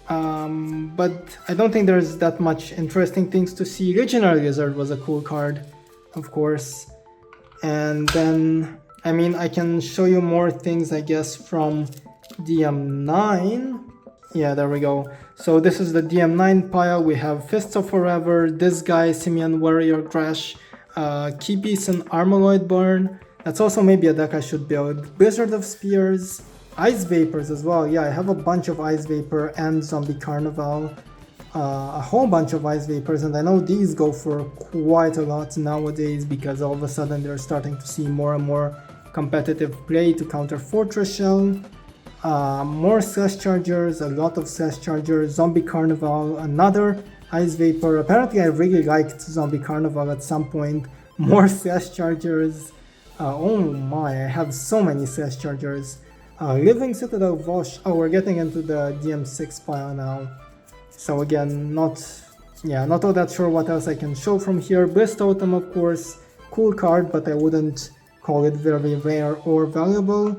But I don't think there's that much interesting things to see. Legionary Lizard was a cool card, of course. And then, I mean, I can show you more things, I guess, from DM9. Yeah, there we go. So this is the DM9 pile. We have Fists of Forever, this guy, Simian Warrior Crash, Key Piece and Armaloid Burn. That's also maybe a deck I should build. Blizzard of Spears, Ice Vapors as well. Yeah, I have a bunch of Ice Vapor and Zombie Carnival. A whole bunch of Ice Vapors, and I know these go for quite a lot nowadays because all of a sudden they're starting to see more and more competitive play to counter Fortress Shell. More Slash Chargers, a lot of Slash Chargers, Zombie Carnival, another Ice Vapor. Apparently I really liked Zombie Carnival at some point. More Slash Chargers. Oh my, I have so many Slash Chargers. Living Citadel Vosh. Oh, we're getting into the DM6 pile now. So again, not all that sure what else I can show from here. Bliss Totem, of course, cool card, but I wouldn't call it very rare or valuable.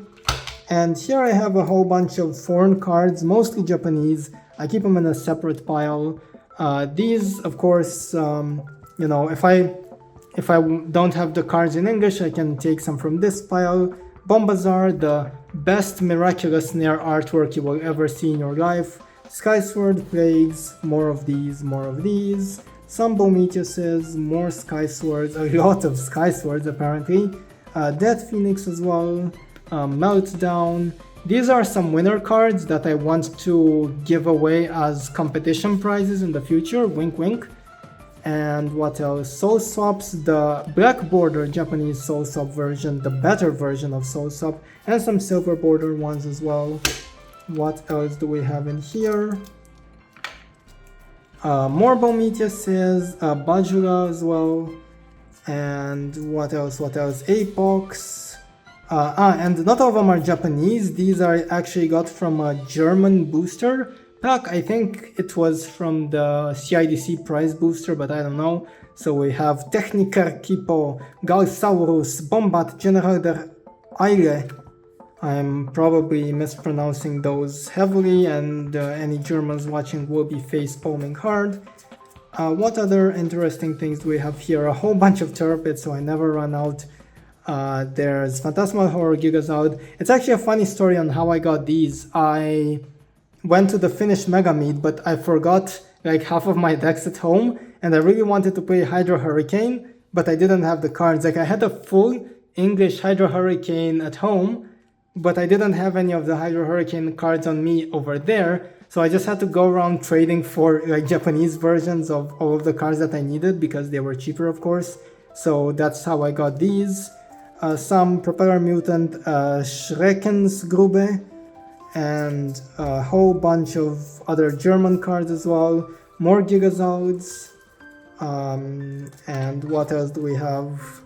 And here I have a whole bunch of foreign cards, mostly Japanese. I keep them in a separate pile. These, of course, you know, if I don't have the cards in English, I can take some from this pile. Bombazar, the best Miraculous Snare artwork you will ever see in your life. Skysword, Plagues, more of these. Some Bometiuses, more Skyswords, a lot of Skyswords apparently. Death Phoenix as well. Meltdown, These are some winner cards that I want to give away as competition prizes in the future, wink wink. And what else? Soul Swaps, the black border Japanese Soul Swap version, the better version of Soul Swap, and some silver border ones as well. What else do we have in here? More Bometheus, Bajula as well. And what else? Apox. And not all of them are Japanese. These are actually got from a German booster pack. I think it was from the CIDC prize booster, but I don't know. So we have Techniker Kipo, Galsaurus, Bombat, General der Eile. I'm probably mispronouncing those heavily, and any Germans watching will be face palming hard. What other interesting things do we have here? A whole bunch of Turpits, so I never run out. There's Phantasmal Horror Gigazard. It's actually a funny story on how I got these. I went to the Finnish Mega Meet, but I forgot like half of my decks at home, and I really wanted to play Hydro Hurricane, but I didn't have the cards. Like I had a full English Hydro Hurricane at home, but I didn't have any of the Hydro Hurricane cards on me over there, so I just had to go around trading for like Japanese versions of all of the cards that I needed because they were cheaper, of course. So that's how I got these. Some Propeller Mutant, Schreckensgrube, and a whole bunch of other German cards as well. More Gigazalds. And what else do we have?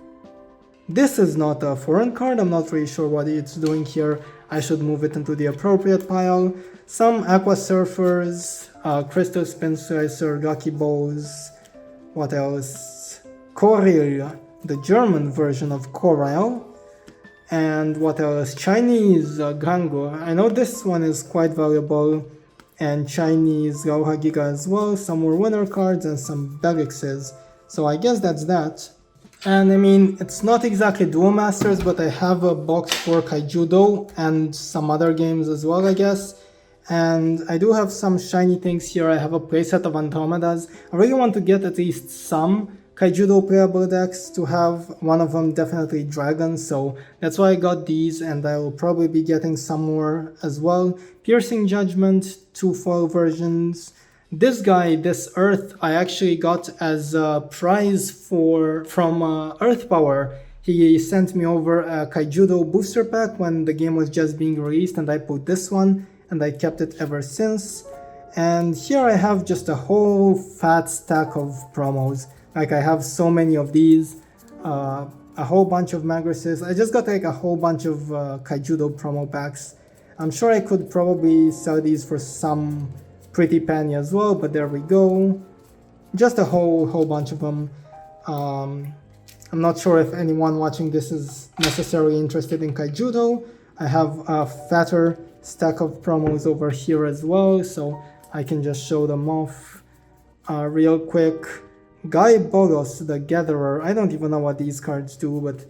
This is not a foreign card. I'm not really sure what it's doing here. I should move it into the appropriate pile. Some Aqua Surfers, Crystal Spin Slicer, Lucky Bows. What else? Coril, the German version of Corel. And what else? Chinese Gango. I know this one is quite valuable. And Chinese Rauha Giga as well. Some more winner cards and some Belixes. So I guess that's that. And I mean, it's not exactly Duel Masters, but I have a box for Kaijudo and some other games as well, I guess. And I do have some shiny things here. I have a playset of Andromedas. I really want to get at least some Kaijudo playable decks to have. One of them definitely Dragon, so that's why I got these, and I will probably be getting some more as well. Piercing Judgment, 2 foil versions. This guy, this Earth, I actually got as a prize from Earth Power. He sent me over a Kaijudo booster pack when the game was just being released, and I put this one, and I kept it ever since. And here I have just a whole fat stack of promos. Like I have so many of these, a whole bunch of Magruses. I just got like a whole bunch of Kaijudo promo packs. I'm sure I could probably sell these for some pretty penny as well, but there we go. Just a whole bunch of them. I'm not sure if anyone watching this is necessarily interested in Kaijudo. I have a fatter stack of promos over here as well, so I can just show them off real quick. Guy Bolos, the Gatherer. I don't even know what these cards do, but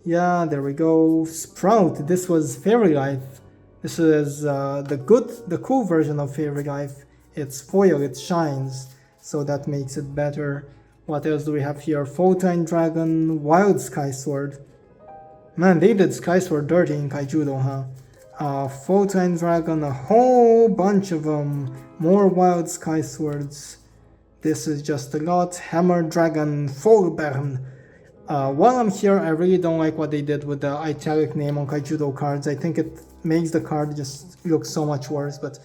yeah, there we go. Sprout, this was Fairy Life. This is the cool version of Fairy Life. It's foil, it shines, so that makes it better. What else do we have here? Photon Dragon, Wild Sky Sword. Man, they did Sky Sword dirty in Kaijudo, huh? Photon Dragon, a whole bunch of them. More Wild Sky Swords. This is just a lot. Hammer Dragon, Folbern. While I'm here, I really don't like what they did with the italic name on Kaijudo cards. I think it makes the card just look so much worse, but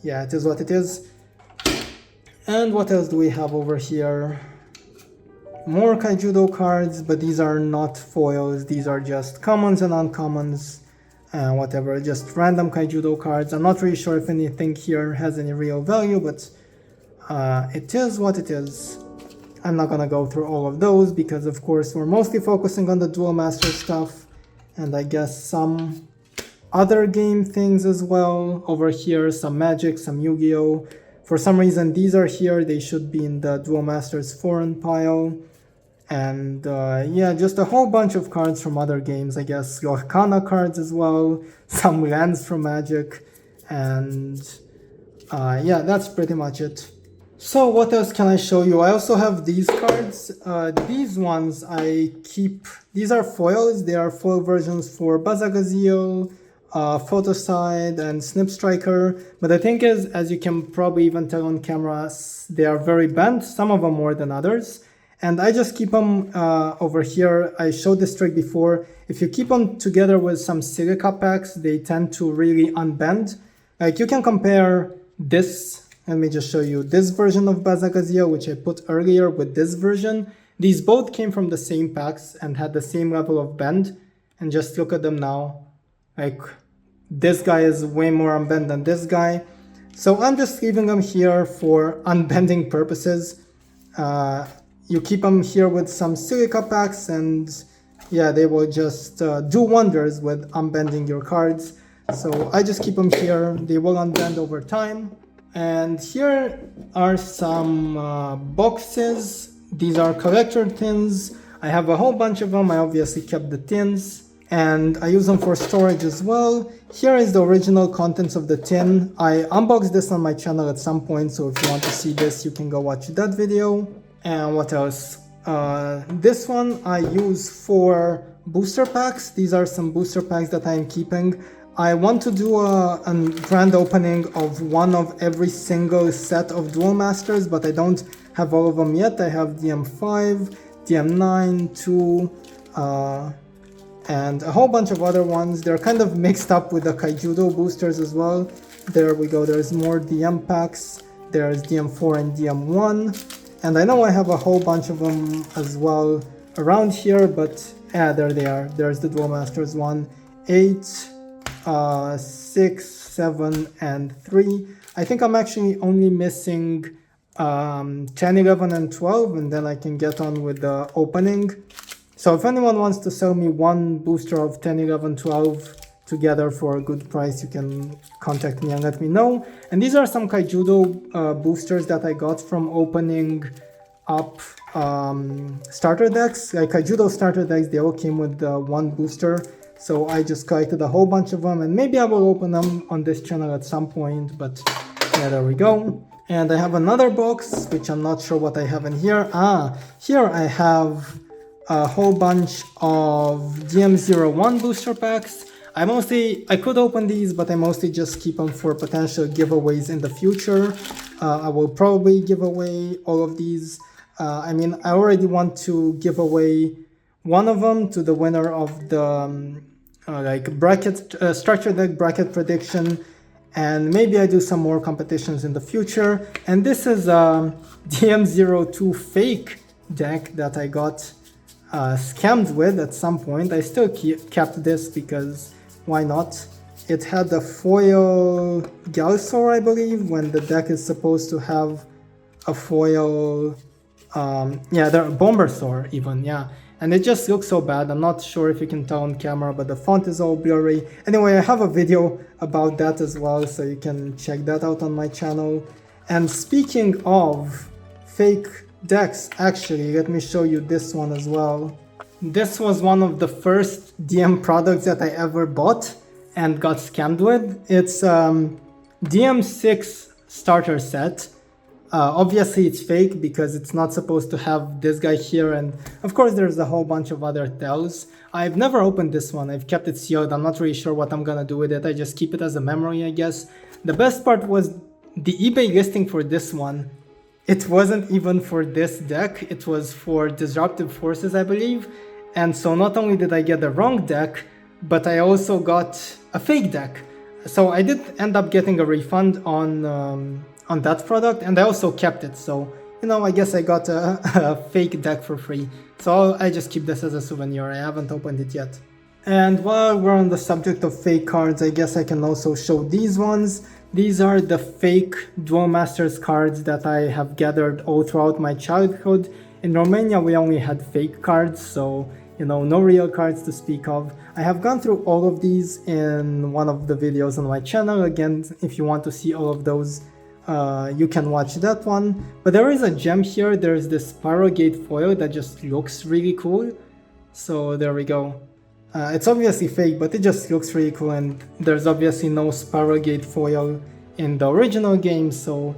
yeah, it is what it is. And what else do we have over here? More Kaijudo cards, but these are not foils. These are just commons and uncommons. Whatever, just random Kaijudo cards. I'm not really sure if anything here has any real value, but it is what it is. I'm not gonna go through all of those because of course we're mostly focusing on the Duel Master stuff, and I guess some other game things as well. Over here, some Magic, some Yu-Gi-Oh! For some reason these are here, they should be in the Duel Masters foreign pile. And yeah, just a whole bunch of cards from other games, I guess. Lorcana cards as well, some lands from Magic, and yeah, that's pretty much it. So what else can I show you? I also have these cards. These ones I keep. These are foils. They are foil versions for Bazagazio, Photoside and Snip Striker. But the thing is, as you can probably even tell on camera, they are very bent, some of them more than others. And I just keep them over here. I showed this trick before. If you keep them together with some silica packs, they tend to really unbend. Like you can compare this, let me just show you this version of Bazagazia, which I put earlier, with this version. These both came from the same packs and had the same level of bend. And just look at them now. Like this guy is way more unbent than this guy. So I'm just leaving them here for unbending purposes. You keep them here with some silica packs and yeah, they will just do wonders with unbending your cards. So I just keep them here. They will unbend over time. And here are some boxes. These are collector tins. I have a whole bunch of them. I obviously kept the tins. And I use them for storage as well. Here is the original contents of the tin. I unboxed this on my channel at some point, so if you want to see this, you can go watch that video. And what else? This one I use for booster packs. These are some booster packs that I am keeping. I want to do a grand opening of one of every single set of Duel Masters, but I don't have all of them yet. I have DM5, DM9, 2, and a whole bunch of other ones. They're kind of mixed up with the Kaijudo boosters as well. There we go, there's more DM packs. There's DM4 and DM1. And I know I have a whole bunch of them as well around here, but yeah, there they are. There's the Duel Masters 1, 8, 6, 7, and 3. I think I'm actually only missing 10, 11, and 12, and then I can get on with the opening. So if anyone wants to sell me one booster of 10, 11, 12 together for a good price, you can contact me and let me know. And these are some Kaijudo boosters that I got from opening up starter decks. Like Kaijudo starter decks, they all came with one booster. So I just collected a whole bunch of them, and maybe I will open them on this channel at some point, but yeah, there we go. And I have another box, which I'm not sure what I have in here. Here I have a whole bunch of DM01 booster packs. I could open these, but I mostly just keep them for potential giveaways in the future. I will probably give away all of these. I mean, I already want to give away one of them to the winner of the bracket structure deck bracket prediction, and maybe I do some more competitions in the future. And this is a DM02 fake deck that I got scammed with at some point. I still kept this because why not? It had the foil Galsaur, I believe, when the deck is supposed to have a foil, the Bombersaur even, yeah. And it just looks so bad. I'm not sure if you can tell on camera, but the font is all blurry. Anyway, I have a video about that as well, so you can check that out on my channel. And speaking of fake decks, actually, let me show you this one as well. This was one of the first DM products that I ever bought and got scammed with. It's DM6 starter set. Obviously it's fake because it's not supposed to have this guy here, and of course there's a whole bunch of other tells. I've never opened this one. I've kept it sealed. I'm not really sure what I'm gonna do with it. I just keep it as a memory, I guess. The best part was the eBay listing for this one. It wasn't even for this deck. It was for Disruptive Forces, I believe. And so not only did I get the wrong deck, but I also got a fake deck. So I did end up getting a refund on that product, and I also kept it. So, you know, I guess I got a fake deck for free. So I just keep this as a souvenir. I haven't opened it yet. And while we're on the subject of fake cards, I guess I can also show these ones. These are the fake Duel Masters cards that I have gathered all throughout my childhood. In Romania, we only had fake cards, so, you know, no real cards to speak of. I have gone through all of these in one of the videos on my channel. Again, if you want to see all of those, you can watch that one. But there is a gem here. There's this Spirogate foil that just looks really cool. So there we go. It's obviously fake, but it just looks really cool, and there's obviously no Spirogate foil in the original game, so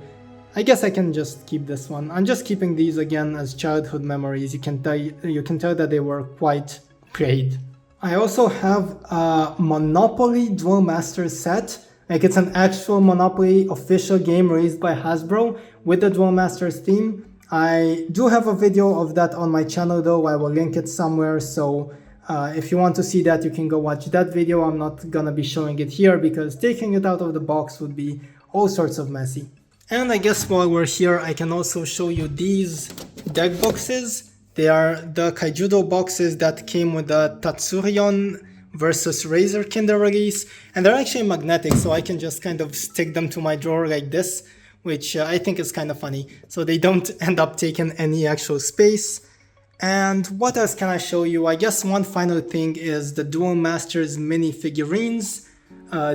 I guess I can just keep this one. I'm just keeping these again as childhood memories. You can tell that they were quite great. I also have a Monopoly Duel Masters set. Like it's an actual Monopoly official game released by Hasbro with the Duel Masters theme. I do have a video of that on my channel though, I will link it somewhere, so if you want to see that you can go watch that video. I'm not gonna be showing it here because taking it out of the box would be all sorts of messy. And I guess while we're here I can also show you these deck boxes. They are the Kaijudo boxes that came with the Tatsurion versus Razor Kinder release, and they're actually magnetic, so I can just kind of stick them to my drawer like this, which I think is kind of funny, so they don't end up taking any actual space. And what else can I show you? I guess one final thing is the Duel Masters mini figurines.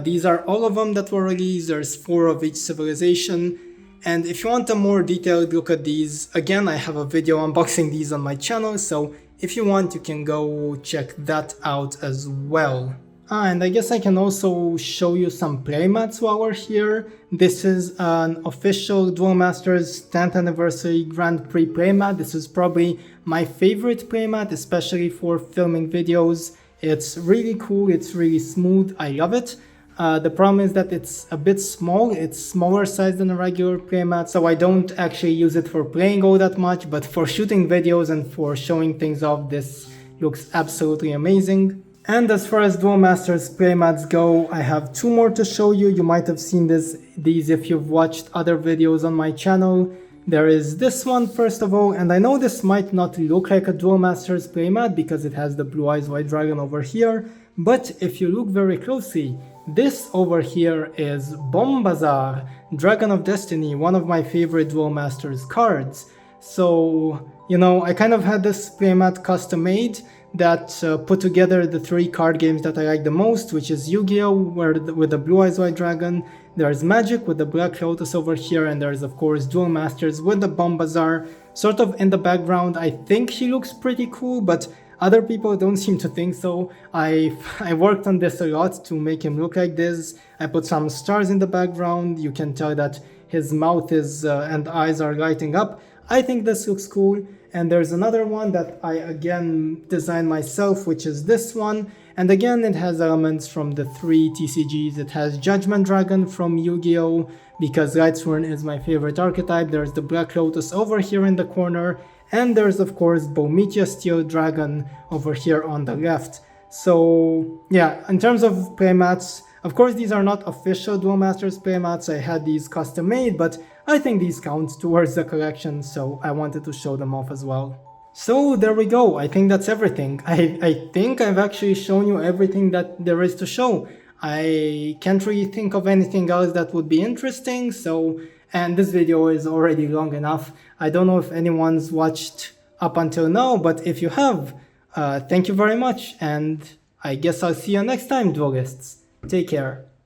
These are all of them that were released. There's 4 of each civilization. And if you want a more detailed look at these, again, I have a video unboxing these on my channel, so if you want, you can go check that out as well. And I guess I can also show you some playmats while we're here. This is an official Duel Masters 10th Anniversary Grand Prix playmat. This is probably my favorite playmat, especially for filming videos. It's really cool, it's really smooth, I love it. The problem is that it's a bit small, it's smaller size than a regular playmat, so I don't actually use it for playing all that much, but for shooting videos and for showing things off, this looks absolutely amazing. And as far as Duel Masters playmats go, I have 2 more to show you. You might have seen these if you've watched other videos on my channel. There is this one first of all, and I know this might not look like a Duel Masters playmat because it has the Blue Eyes White Dragon over here, but if you look very closely, this over here is Bombazar, Dragon of Destiny, one of my favorite Duel Masters cards. So, you know, I kind of had this playmat custom made that put together the 3 card games that I like the most, which is Yu-Gi-Oh! With the Blue Eyes White Dragon, there's Magic with the Black Lotus over here, and there's of course Duel Masters with the Bombazar sort of in the background. I think he looks pretty cool, but other people don't seem to think so. I worked on this a lot to make him look like this. I put some stars in the background. You can tell that his mouth is and eyes are lighting up. I think this looks cool. And there's another one that I again designed myself, which is this one. And again, it has elements from the 3 TCGs. It has Judgment Dragon from Yu-Gi-Oh! Because Lightsworn is my favorite archetype. There's the Black Lotus over here in the corner. And there's of course Bomitia Steel Dragon over here on the left. So yeah, in terms of playmats, of course these are not official Duel Masters playmats, I had these custom made, but I think these count towards the collection, so I wanted to show them off as well. So there we go, I think that's everything. I think I've actually shown you everything that there is to show. I can't really think of anything else that would be interesting, so... And this video is already long enough. I don't know if anyone's watched up until now, but if you have, thank you very much, and I guess I'll see you next time, duelists. Take care.